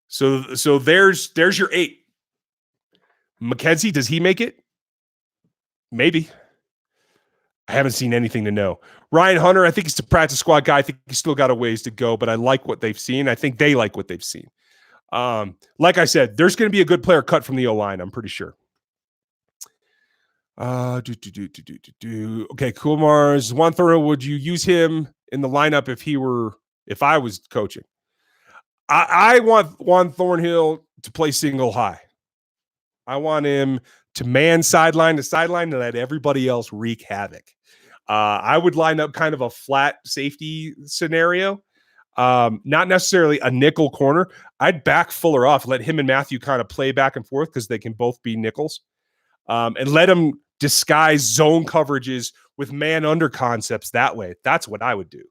So there's your 8. McKenzie, does he make it? Maybe. I haven't seen anything to know. Ryan Hunter, I think he's a practice squad guy. I think he's still got a ways to go, but I like what they've seen. I think they like what they've seen. Like I said, there's going to be a good player cut from the O-line, I'm pretty sure. Okay, Kumars. Juan Thornhill, would you use him in the lineup if I was coaching? I want Juan Thornhill to play single high. I want him to man sideline to sideline and let everybody else wreak havoc. I would line up kind of a flat safety scenario, not necessarily a nickel corner. I'd back Fuller off, let him and Matthew kind of play back and forth because they can both be nickels, and let them disguise zone coverages with man under concepts that way. That's what I would do.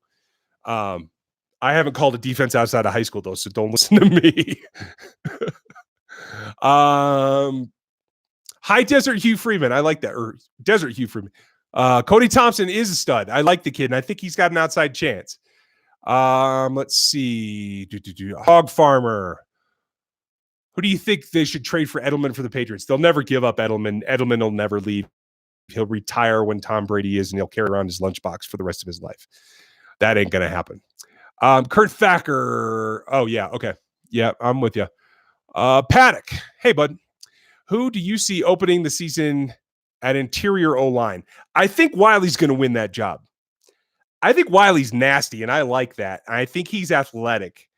I haven't called a defense outside of high school, though, so don't listen to me. High Desert Hugh Freeman. I like that. Or Desert Hugh Freeman. Cody Thompson is a stud. I like the kid, and I think he's got an outside chance. Let's see. Hog Farmer. Who do you think they should trade for Edelman for the Patriots? They'll never give up Edelman. Edelman will never leave. He'll retire when Tom Brady is, and he'll carry around his lunchbox for the rest of his life. That ain't going to happen. Kurt Thacker. Oh, yeah. Okay. Yeah, I'm with you. Paddock. Hey, bud. Who do you see opening the season at interior O-line? I think Wiley's going to win that job. I think Wiley's nasty, and I like that. I think he's athletic.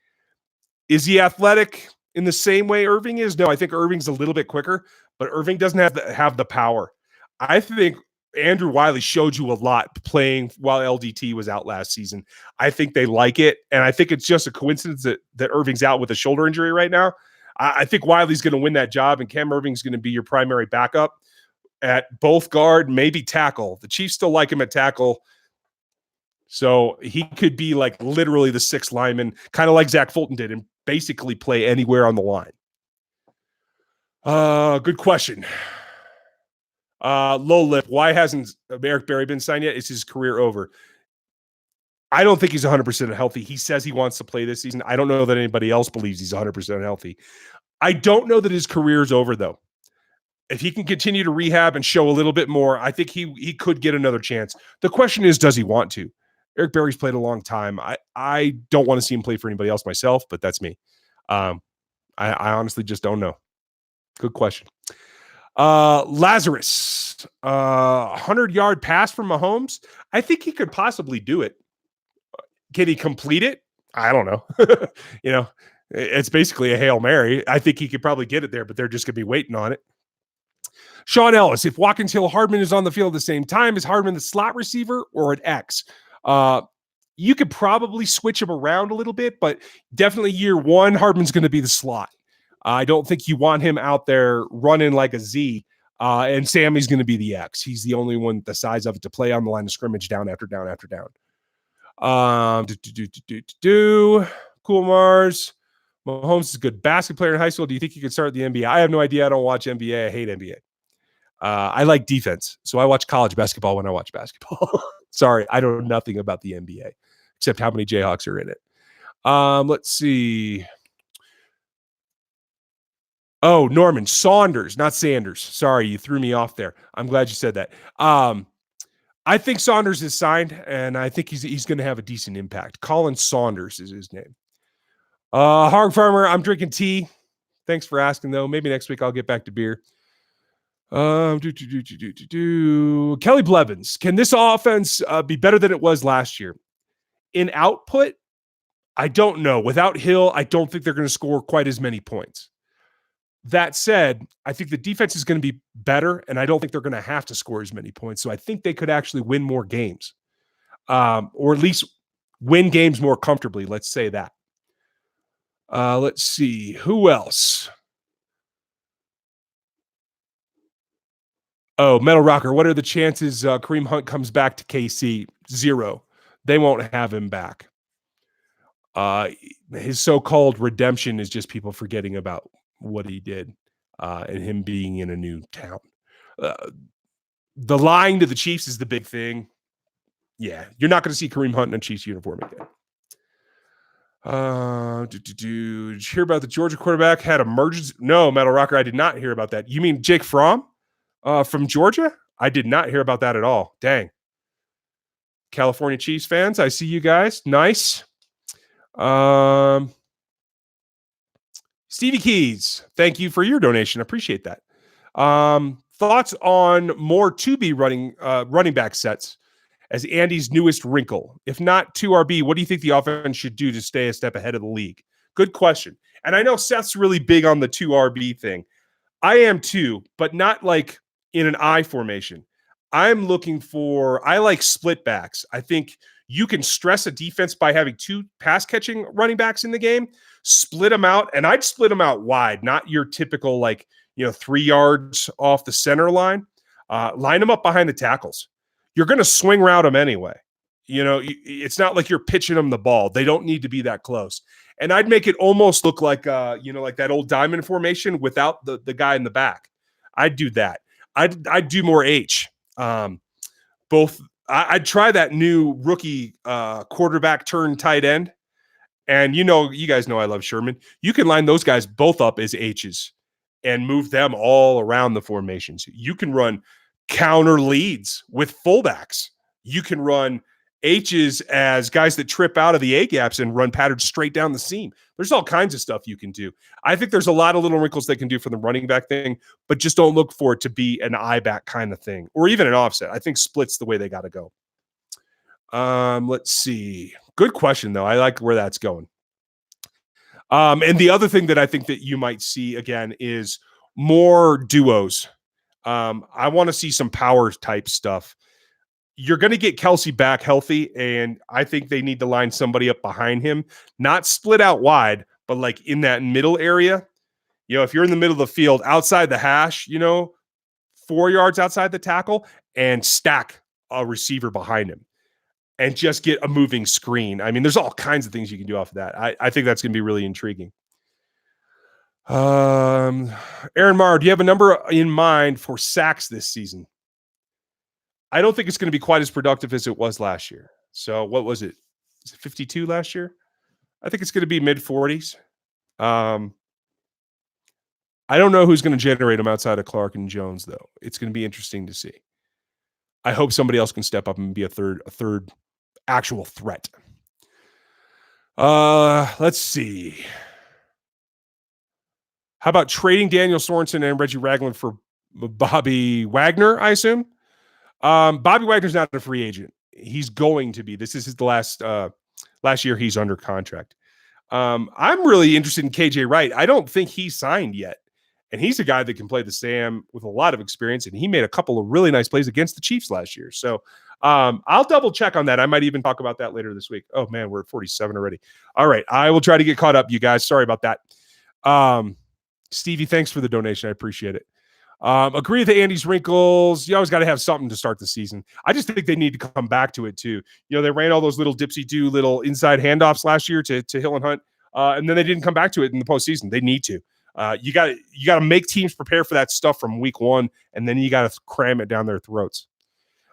Is he athletic in the same way Irving is? No, I think Irving's a little bit quicker, but Irving doesn't have the power. I think Andrew Wiley showed you a lot playing while LDT was out last season. I think they like it, and I think it's just a coincidence that Irving's out with a shoulder injury right now. I think Wiley's going to win that job, and Cam Irving's going to be your primary backup at both guard, maybe tackle. The Chiefs still like him at tackle, so he could be like literally the sixth lineman, kind of like Zach Fulton did, and basically play anywhere on the line. Good question. Low lip. Why hasn't Eric Berry been signed yet? Is his career over? I don't think he's 100% healthy. He says he wants to play this season. I don't know that anybody else believes he's 100% healthy. I don't know that his career is over, though. If he can continue to rehab and show a little bit more, I think he could get another chance. The question is, does he want to? Eric Berry's played a long time. I don't want to see him play for anybody else myself, but that's me. I honestly just don't know. Good question. Lazarus, 100-yard pass from Mahomes. I think he could possibly do it. Can he complete it? I don't know. It's basically a Hail Mary. I think he could probably get it there, but they're just going to be waiting on it. Sean Ellis, if Watkins, Hill, Hardman is on the field at the same time, is Hardman the slot receiver or an X? You could probably switch him around a little bit, but definitely year one, Hardman's going to be the slot. I don't think you want him out there running like a Z, and Sammy's going to be the X. He's the only one the size of it to play on the line of scrimmage down after down after down. Cool Mars. Mahomes is a good basketball player in high school. Do you think he could start the NBA? I have no idea. I don't watch NBA. I hate NBA. I like defense, so I watch college basketball when I watch basketball. Sorry, I know nothing about the NBA except how many Jayhawks are in it. Let's see. Oh, Norman Saunders, not Sanders. Sorry, you threw me off there. I'm glad you said that. I think Saunders is signed, and I think he's going to have a decent impact. Colin Saunders is his name. Hog Farmer, I'm drinking tea. Thanks for asking, though. Maybe next week I'll get back to beer. Kelly Blevins, can this offense be better than it was last year? In output, I don't know. Without Hill, I don't think they're going to score quite as many points. That said, I think the defense is going to be better, and I don't think they're going to have to score as many points. So I think they could actually win more games, or at least win games more comfortably. Let's say that. Let's see. Who else? Oh, Metal Rocker, what are the chances Kareem Hunt comes back to KC? 0. They won't have him back. His so-called redemption is just people forgetting about what he did and him being in a new town. The lying to the Chiefs is the big thing. Yeah, you're not going to see Kareem Hunt in a Chiefs uniform again. Did you hear about the Georgia quarterback had emergency? No, Metal Rocker, I did not hear about that. You mean Jake Fromm from Georgia? I did not hear about that at all. Dang. California Chiefs fans, I see you guys. Nice. Stevie Keys, thank you for your donation. Appreciate that. Thoughts on more to-be running back sets as Andy's newest wrinkle? If not 2RB, what do you think the offense should do to stay a step ahead of the league? Good question. And I know Seth's really big on the 2RB thing. I am too, but not like in an I formation. I like split backs. I think you can stress a defense by having 2 pass catching running backs in the game, split them out, and I'd split them out wide, not your typical 3 yards off the center line. Line them up behind the tackles. You're going to swing route them anyway. It's not like you're pitching them the ball. They don't need to be that close. And I'd make it almost look like, like that old diamond formation without the guy in the back. I'd do that. I'd do more H. I'd try that new rookie quarterback turn tight end. And you guys know I love Sherman. You can line those guys both up as H's and move them all around the formations. You can run counter leads with fullbacks. You can run H's as guys that trip out of the A gaps and run patterns straight down the seam. There's all kinds of stuff you can do. I think there's a lot of little wrinkles they can do for the running back thing, but just don't look for it to be an eye back kind of thing or even an offset. I think split's the way they got to go. Let's see. Good question, though. I like where that's going. And the other thing that I think that you might see again is more duos. I want to see some power type stuff. You're going to get Kelsey back healthy, and I think they need to line somebody up behind him, not split out wide, but like in that middle area. If you're in the middle of the field, outside the hash, 4 yards outside the tackle, and stack a receiver behind him and just get a moving screen. I mean, there's all kinds of things you can do off of that. I think that's going to be really intriguing. Aaron Marr, do you have a number in mind for sacks this season? I don't think it's going to be quite as productive as it was last year. So what was it? Was it 52 last year? I think it's going to be mid 40s. I don't know who's going to generate them outside of Clark and Jones, though. It's going to be interesting to see. I hope somebody else can step up and be a third actual threat. Let's see. How about trading Daniel Sorensen and Reggie Ragland for Bobby Wagner, I assume? Bobby Wagner's not a free agent. He's going to be. This is his last year he's under contract. I'm really interested in KJ Wright. I don't think he's signed yet. And he's a guy that can play the Sam with a lot of experience. And he made a couple of really nice plays against the Chiefs last year. So I'll double check on that. I might even talk about that later this week. Oh, man, we're at 47 already. All right. I will try to get caught up, you guys. Sorry about that. Stevie, thanks for the donation. I appreciate it. Agree with Andy's wrinkles. You always got to have something to start the season. I just think they need to come back to it too. They ran all those little dipsy-do little inside handoffs last year to Hill and Hunt, and then they didn't come back to it in the postseason. They need to. You got to make teams prepare for that stuff from week one, and then you got to cram it down their throats.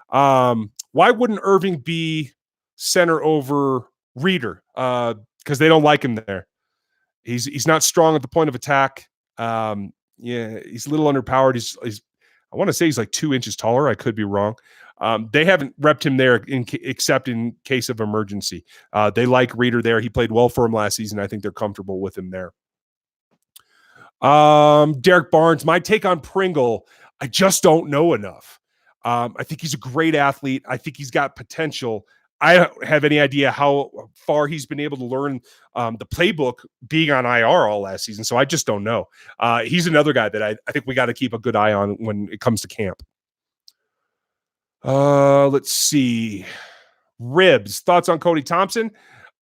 Why wouldn't Irving be center over Reader? Because they don't like him there. He's not strong at the point of attack. Yeah, he's a little underpowered. He's I want to say he's like 2 inches taller. I could be wrong. They haven't repped him there except in case of emergency. They like Reader there. He played well for him last season. I think they're comfortable with him there. Derek Barnes, my take on Pringle, I just don't know enough. I think he's a great athlete. I think he's got potential. I don't have any idea how far he's been able to learn the playbook being on IR all last season. So I just don't know. He's another guy that I think we got to keep a good eye on when it comes to camp. Let's see. Ribs, thoughts on Cody Thompson?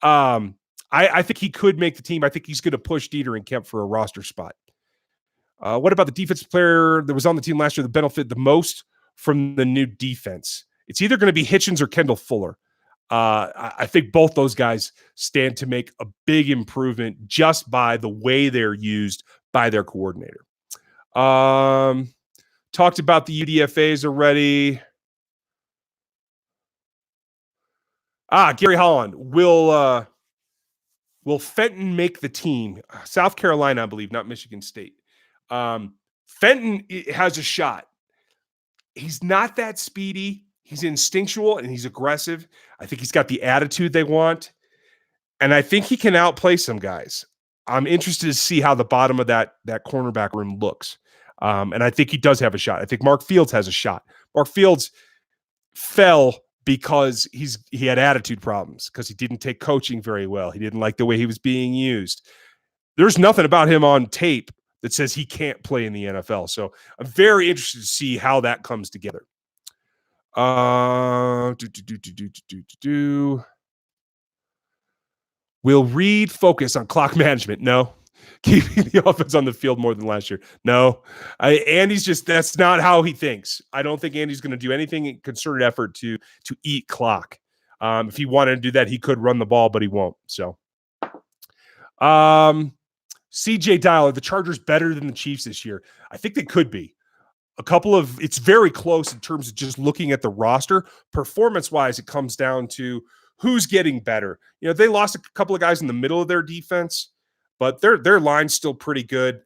I think he could make the team. I think he's going to push Dieter and Kemp for a roster spot. What about the defensive player that was on the team last year that benefited the most from the new defense? It's either going to be Hitchens or Kendall Fuller. I think both those guys stand to make a big improvement just by the way they're used by their coordinator. Talked about the UDFAs already. Gary Holland. Will Fenton make the team? South Carolina, I believe, not Michigan State. Fenton has a shot. He's not that speedy. He's instinctual and he's aggressive. I think he's got the attitude they want. And I think he can outplay some guys. I'm interested to see how the bottom of that cornerback room looks. And I think he does have a shot. I think Mark Fields has a shot. Mark Fields fell because he had attitude problems, because he didn't take coaching very well. He didn't like the way he was being used. There's nothing about him on tape that says he can't play in the NFL. So I'm very interested to see how that comes together. Will Reed focus on clock management? No. Keeping the offense on the field more than last year? No. Andy's that's not how he thinks. I don't think Andy's going to do anything in concerted effort to eat clock. If he wanted to do that, he could run the ball, but he won't. So, CJ Dial, are the Chargers better than the Chiefs this year? I think they could be. It's very close in terms of just looking at the roster. Performance-wise, it comes down to who's getting better. They lost a couple of guys in the middle of their defense, but their line's still pretty good.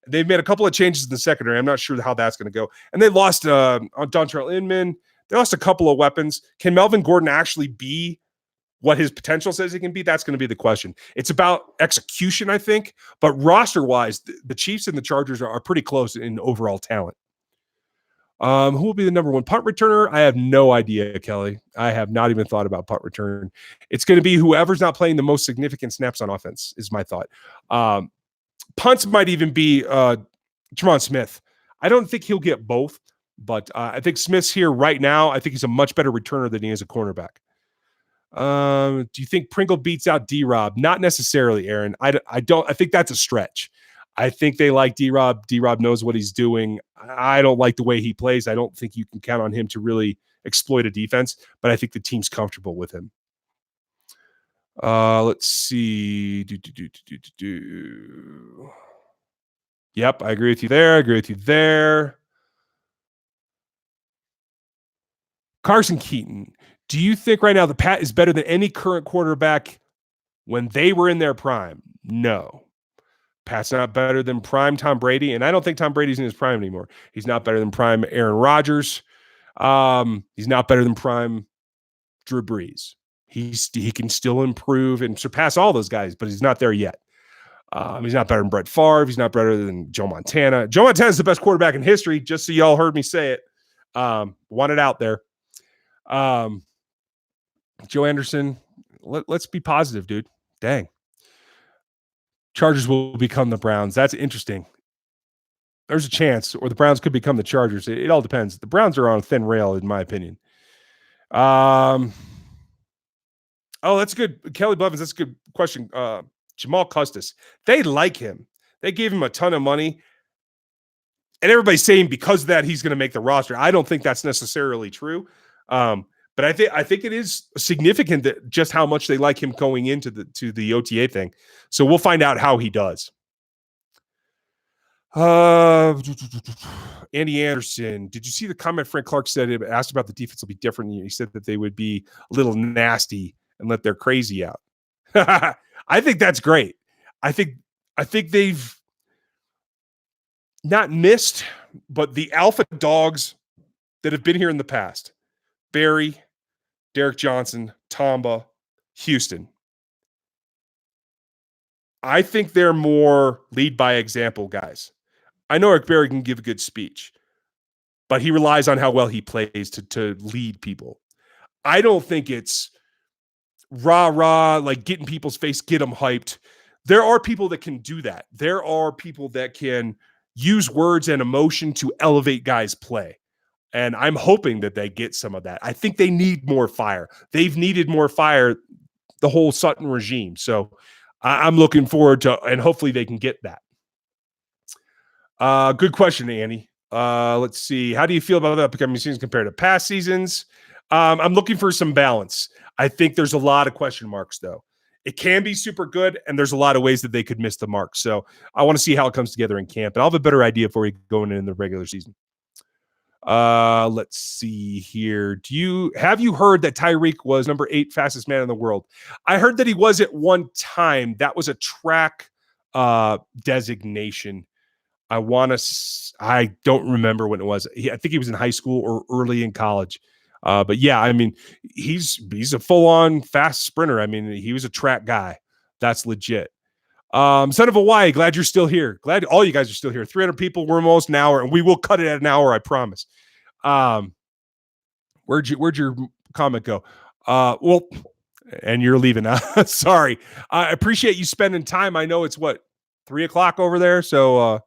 They've made a couple of changes in the secondary. I'm not sure how that's going to go. And they lost on Dontrell Inman. They lost a couple of weapons. Can Melvin Gordon actually be what his potential says he can be? That's going to be the question. It's about execution, I think. But roster-wise, the Chiefs and the Chargers are pretty close in overall talent. Who will be the number one punt returner? I have no idea, Kelly. I have not even thought about punt return. It's going to be whoever's not playing the most significant snaps on offense, is my thought. Punts might even be Tremont Smith. I don't think he'll get both, but I think Smith's here right now. I think he's a much better returner than he is a cornerback. Do you think Pringle beats out D-Rob? Not necessarily, Aaron. I don't. I think that's a stretch. I think they like D-Rob. D-Rob knows what he's doing. I don't like the way he plays. I don't think you can count on him to really exploit a defense, but I think the team's comfortable with him. Let's see. Yep, I agree with you there. Carson Keaton, do you think right now the Pat is better than any current quarterback when they were in their prime? No. Pat's not better than prime Tom Brady, and I don't think Tom Brady's in his prime anymore. He's not better than prime Aaron Rodgers. He's not better than prime Drew Brees. He can still improve and surpass all those guys, but he's not there yet. He's not better than Brett Favre. He's not better than Joe Montana. Joe Montana's the best quarterback in history, just so y'all heard me say it. Want it out there. Joe Anderson, let's be positive, dude. Dang. Chargers will become the Browns. That's interesting. There's a chance, or the Browns could become the Chargers. It all depends. The Browns are on a thin rail, in my opinion. Oh, that's good. Kelly Blevins, that's a good question. Jamal Custis, they like him. They gave him a ton of money. And everybody's saying because of that, he's going to make the roster. I don't think that's necessarily true. But I think it is significant that just how much they like him going into the OTA thing. So we'll find out how he does. Andy Anderson, did you see the comment Frank Clark said? Asked about the defense will be different. He said that they would be a little nasty and let their crazy out. I think that's great. I think they've not missed, but the alpha dogs that have been here in the past, Barry, Derek Johnson, Tamba, Houston. I think they're more lead by example guys. I know Eric Berry can give a good speech, but he relies on how well he plays to lead people. I don't think it's rah, like get in people's face, get them hyped. There are people that can do that. There are people that can use words and emotion to elevate guys' play. And I'm hoping that they get some of that. I think they need more fire. They've needed more fire the whole Sutton regime. So I'm looking forward to, and hopefully they can get that. Good question, Annie. Let's see. How do you feel about the upcoming seasons compared to past seasons? I'm looking for some balance. I think there's a lot of question marks, though. It can be super good, and there's a lot of ways that they could miss the mark. So I want to see how it comes together in camp, and I'll have a better idea for you going in the regular season. Let's see here. Have you heard that Tyreek was number 8 fastest man in the world? I heard that he was at one time. That was a track designation. I don't remember when it was. I think he was in high school or early in college. But yeah, I mean, he's a full-on fast sprinter. I mean, he was a track guy. That's legit. Son of Hawaii, glad you're still here. Glad all you guys are still here. 300 people. We're almost an hour, and we will cut it at an hour, I promise. Where'd your comment go? Well, and you're leaving. Sorry. I appreciate you spending time. I know it's 3:00 over there. So,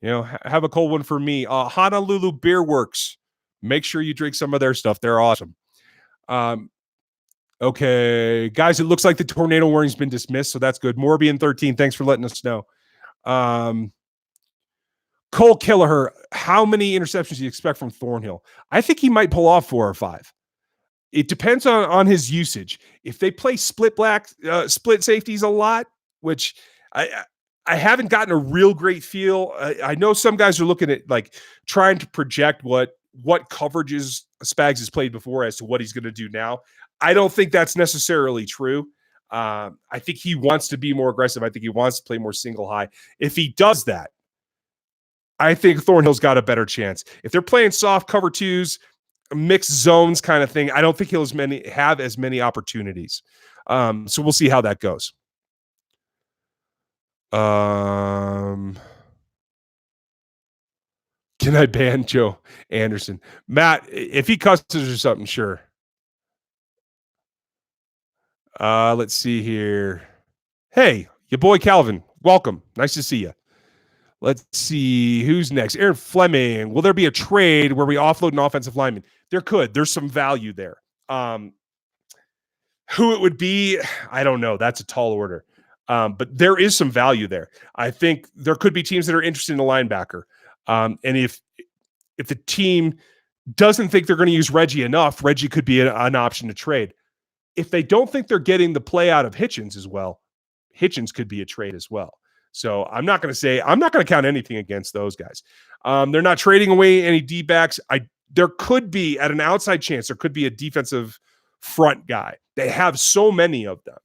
have a cold one for me. Honolulu Beer Works. Make sure you drink some of their stuff. They're awesome. Okay, guys, it looks like the tornado warning's been dismissed, so that's good. Morbian 13, thanks for letting us know. Cole Kelleher, how many interceptions do you expect from Thornhill? I think he might pull off 4 or 5. It depends on his usage. If they play split safeties a lot, which I haven't gotten a real great feel. I know some guys are looking at like trying to project what coverages Spags has played before as to what he's going to do now. I don't think that's necessarily true. I think he wants to be more aggressive. I think he wants to play more single high. If he does that, I think Thornhill's got a better chance. If they're playing soft cover twos, mixed zones kind of thing, I don't think he'll have as many opportunities. So we'll see how that goes. Can I ban Joe Anderson? Matt, if he cusses or something, sure. Let's see here. Hey, your boy Calvin, welcome. Nice to see you. Let's see who's next. Aaron Fleming. Will there be a trade where we offload an offensive lineman? There could. There's some value there. Who it would be, I don't know. That's a tall order. But there is some value there. I think there could be teams that are interested in a linebacker. And if the team doesn't think they're going to use Reggie enough, Reggie could be an option to trade. If they don't think they're getting the play out of Hitchens as well, Hitchens could be a trade as well. So I'm not going to count anything against those guys. They're not trading away any D-backs. There could be, at an outside chance, there could be a defensive front guy. They have so many of them.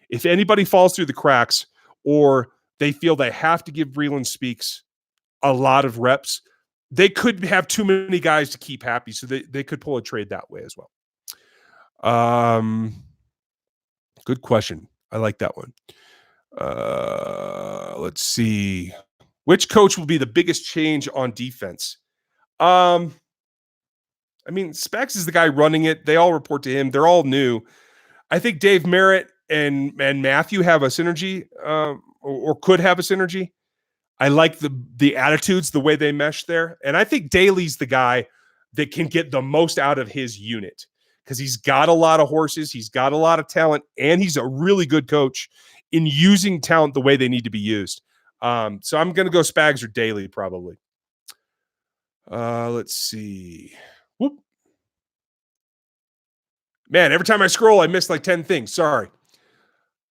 If anybody falls through the cracks or they feel they have to give Breland Speaks a lot of reps, they could have too many guys to keep happy. So they could pull a trade that way as well. Good question. I like that one. Let's see. Which coach will be the biggest change on defense? I mean, Spags is the guy running it. They all report to him. They're all new. I think Dave Merritt and Matthew have a synergy, or could have a synergy. I like the attitudes, the way they mesh there. And I think Daly's the guy that can get the most out of his unit because he's got a lot of horses, he's got a lot of talent, and he's a really good coach in using talent the way they need to be used. So I'm going to go Spags or Daly probably. Let's see. Whoop. Man, every time I scroll, I miss like 10 things. Sorry.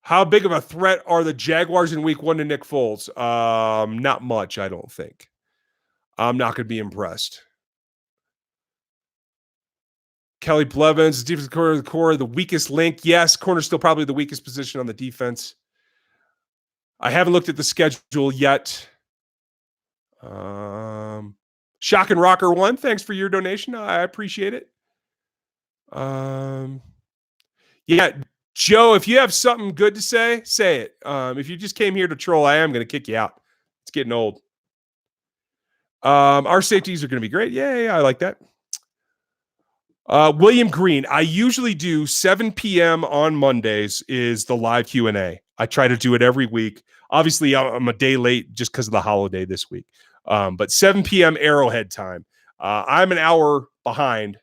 How big of a threat are the Jaguars in week 1 to Nick Foles? Not much, I don't think. I'm not going to be impressed. Kelly Blevins, defensive corner of the core, the weakest link. Yes, corner's still probably the weakest position on the defense. I haven't looked at the schedule yet. Shock and Rocker 1, thanks for your donation. I appreciate it. Yeah, Joe, if you have something good to say, say it. If you just came here to troll, I am going to kick you out. It's getting old. Our safeties are going to be great. Yeah, I like that. William Green, I usually do 7 p.m. on Mondays is the live Q&A. I try to do it every week. Obviously, I'm a day late just because of the holiday this week. But 7 p.m. Arrowhead time. I'm an hour behind.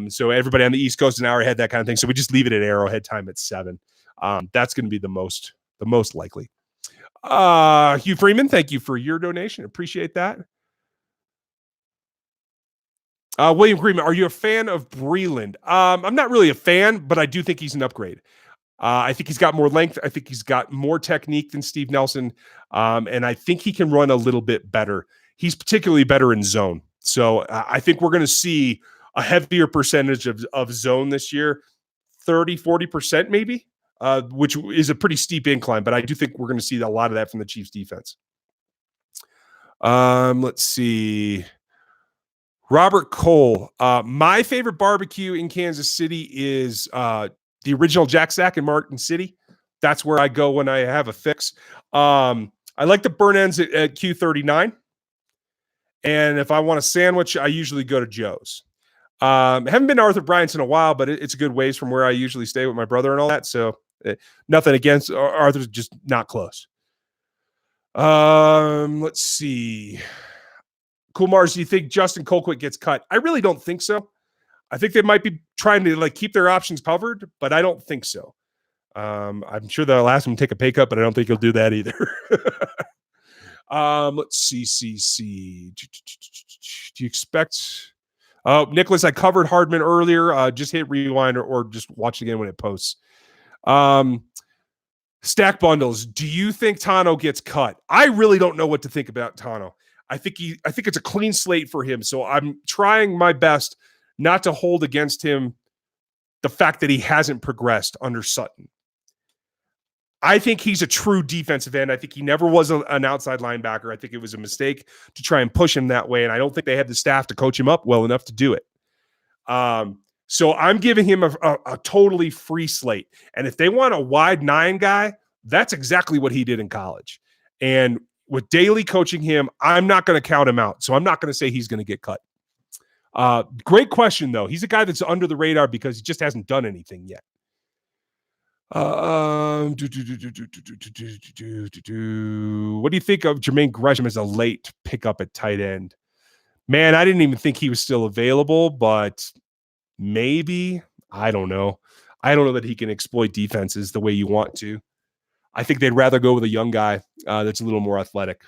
So everybody on the East Coast an hour ahead, that kind of thing. So we just leave it at Arrowhead time at 7. That's going to be the most likely. Hugh Freeman, thank you for your donation. Appreciate that. William Green, are you a fan of Breland? I'm not really a fan, but I do think he's an upgrade. I think he's got more length. I think he's got more technique than Steve Nelson. And I think he can run a little bit better. He's particularly better in zone. So I think we're going to see a heavier percentage of zone this year, 30-40% maybe, which is a pretty steep incline. But I do think we're going to see a lot of that from the Chiefs defense. Let's see. Robert Cole. My favorite barbecue in Kansas City is the original Jack Stack in Martin City. That's where I go when I have a fix. I like the burn ends at Q39. And if I want a sandwich, I usually go to Joe's. Haven't been to Arthur Bryant's in a while, but it's a good ways from where I usually stay with my brother and all that. So nothing against Arthur's, just not close. Let's see. Cool Mars, do you think Justin Colquitt gets cut? I really don't think so. I think they might be trying to keep their options covered, but I don't think so. I'm sure they'll ask him to take a pay cut, but I don't think he'll do that either. Let's see. Do you expect Nicholas, I covered Hardman earlier. Just hit rewind or just watch it again when it posts. Stack bundles. Do you think Tano gets cut? I really don't know what to think about Tano. I think it's a clean slate for him. So I'm trying my best not to hold against him the fact that he hasn't progressed under Sutton. I think he's a true defensive end. I think he never was an outside linebacker. I think it was a mistake to try and push him that way. And I don't think they had the staff to coach him up well enough to do it. So I'm giving him a totally free slate. And if they want a wide 9 guy, that's exactly what he did in college. And with Daly coaching him, I'm not going to count him out. So I'm not going to say he's going to get cut. Great question, though. He's a guy that's under the radar because he just hasn't done anything yet. What do you think of Jermaine Gresham as a late pickup at tight end? Man, I didn't even think he was still available, but maybe. I don't know. I don't know that he can exploit defenses the way you want to. I think they'd rather go with a young guy that's a little more athletic.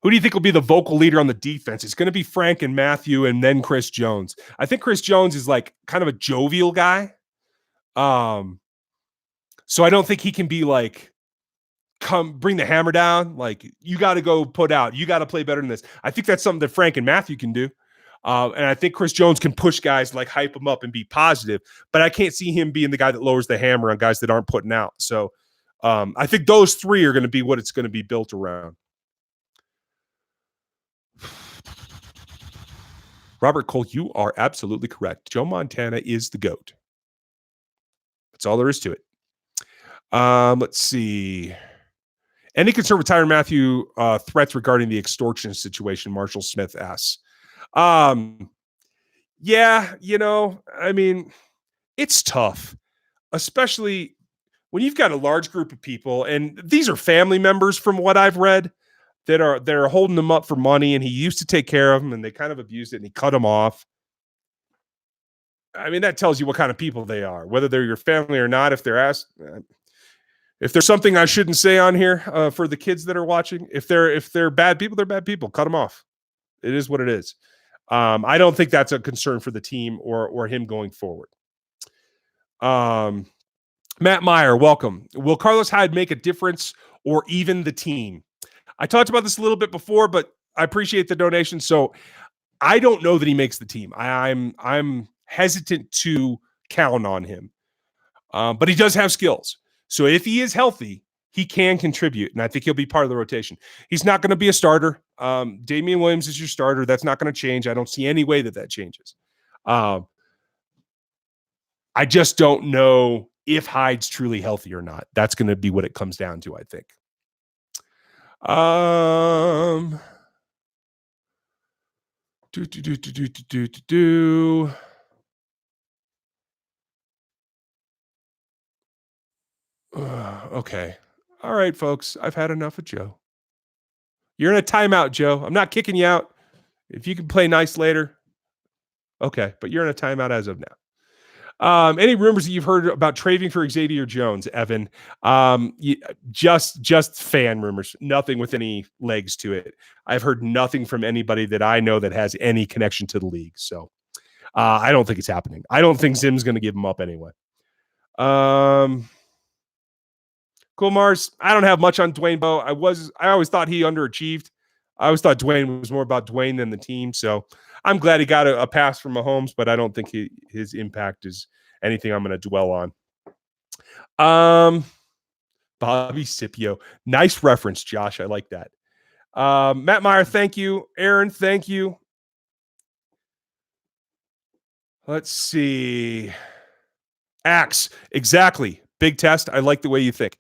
Who do you think will be the vocal leader on the defense? It's going to be Frank and Matthew and then Chris Jones. I think Chris Jones is like kind of a jovial guy. So I don't think he can be like, come bring the hammer down. Like, you got to go put out. You got to play better than this. I think that's something that Frank and Matthew can do. And I think Chris Jones can push guys, like hype them up and be positive, but I can't see him being the guy that lowers the hammer on guys that aren't putting out. So I think those three are going to be what it's going to be built around. Robert Cole, you are absolutely correct. Joe Montana is the GOAT. That's all there is to it. Let's see. Any concern with Tyrann Mathieu threats regarding the extortion situation? Marshall Smith asks. Yeah, I mean, it's tough, especially when you've got a large group of people, and these are family members from what I've read that are holding them up for money, and he used to take care of them, and they kind of abused it, and he cut them off. I mean, that tells you what kind of people they are, whether they're your family or not. If they're asked, if there's something I shouldn't say on here for the kids that are watching, if they're bad people, they're bad people. Cut them off. It is what it is. I don't think that's a concern for the team or him going forward. Matt Meyer, welcome. Will Carlos Hyde make a difference or even the team? I talked about this a little bit before, but I appreciate the donation. So I don't know that he makes the team. I'm hesitant to count on him, but he does have skills. So if he is healthy, he can contribute, and I think he'll be part of the rotation. He's not going to be a starter. Damian Williams is your starter. That's not going to change. I don't see any way that changes. I just don't know if Hyde's truly healthy or not. That's going to be what it comes down to, I think. Okay. All right, folks. I've had enough of Joe. You're in a timeout, Joe. I'm not kicking you out. If you can play nice later, okay. But you're in a timeout as of now. Any rumors that you've heard about trading for Xavier Jones, Evan? Just fan rumors. Nothing with any legs to it. I've heard nothing from anybody that I know that has any connection to the league. So I don't think it's happening. I don't think Zim's going to give him up anyway. Cool Mars. I don't have much on Dwayne Bowe. I always thought he underachieved. I always thought Dwayne was more about Dwayne than the team. So I'm glad he got a pass from Mahomes, but I don't think his impact is anything I'm going to dwell on. Bobby Scipio. Nice reference, Josh. I like that. Matt Meyer, thank you. Aaron, thank you. Let's see. Axe. Exactly. Big test. I like the way you think.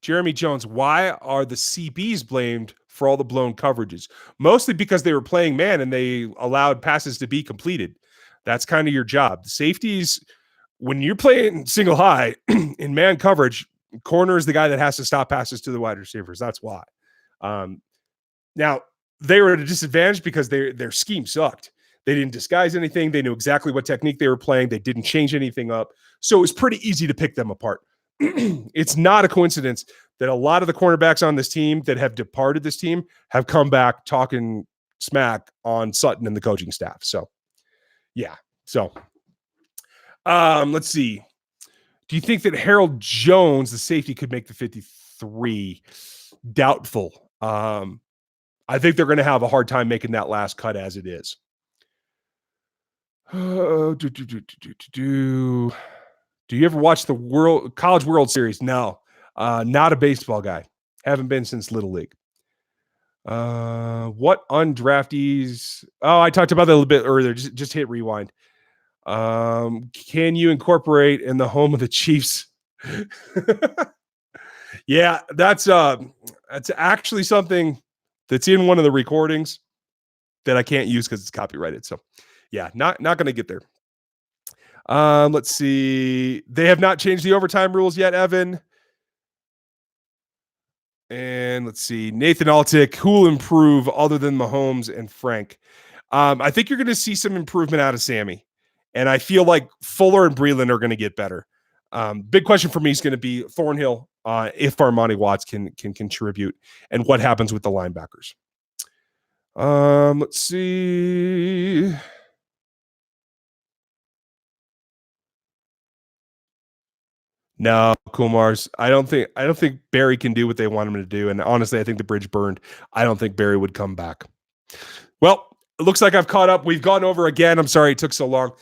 Jeremy Jones, why are the CBs blamed for all the blown coverages? Mostly because they were playing man and they allowed passes to be completed. That's kind of your job. The safeties, when you're playing single high in man coverage, corner is the guy that has to stop passes to the wide receivers. That's why. Now, they were at a disadvantage because their scheme sucked. They didn't disguise anything. They knew exactly what technique they were playing. They didn't change anything up. So it was pretty easy to pick them apart. It's not a coincidence that a lot of the cornerbacks on this team that have departed this team have come back talking smack on Sutton and the coaching staff. So, yeah. So, let's see. Do you think that Harold Jones, the safety, could make the 53? Doubtful. I think they're going to have a hard time making that last cut as it is. Do you ever watch the College World Series? No, not a baseball guy. Haven't been since Little League. What undraftees? Oh, I talked about that a little bit earlier. Just hit rewind. Can you incorporate in the home of the Chiefs? Yeah, that's actually something that's in one of the recordings that I can't use because it's copyrighted. So, yeah, not going to get there. Let's see. They have not changed the overtime rules yet, Evan. And let's see. Nathan Altick, who will improve other than Mahomes and Frank? I think you're going to see some improvement out of Sammy. And I feel like Fuller and Breland are going to get better. Big question for me is going to be Thornhill, if Armani Watts can contribute, and what happens with the linebackers. Let's see. No, Kumar's. I don't think Barry can do what they want him to do. And honestly, I think the bridge burned. I don't think Barry would come back. Well, it looks like I've caught up. We've gone over again. I'm sorry it took so long.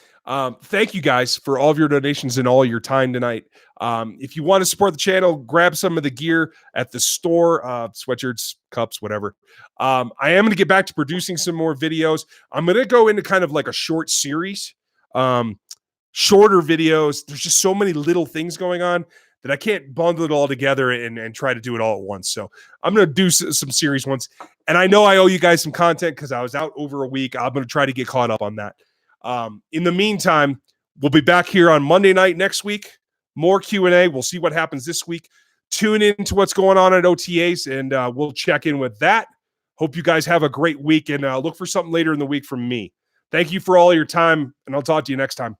Thank you guys for all of your donations and all your time tonight. If you want to support the channel, grab some of the gear at the store, sweatshirts, cups, whatever. I am going to get back to producing some more videos. I'm going to go into kind of like a short series, shorter videos. There's just so many little things going on that I can't bundle it all together and try to do it all at once. So I'm going to do some series ones. And I know I owe you guys some content because I was out over a week. I'm going to try to get caught up on that. In the meantime, we'll be back here on Monday night next week. More Q&A. We'll see what happens this week. Tune in to what's going on at OTAs, and we'll check in with that. Hope you guys have a great week, and look for something later in the week from me. Thank you for all your time, and I'll talk to you next time.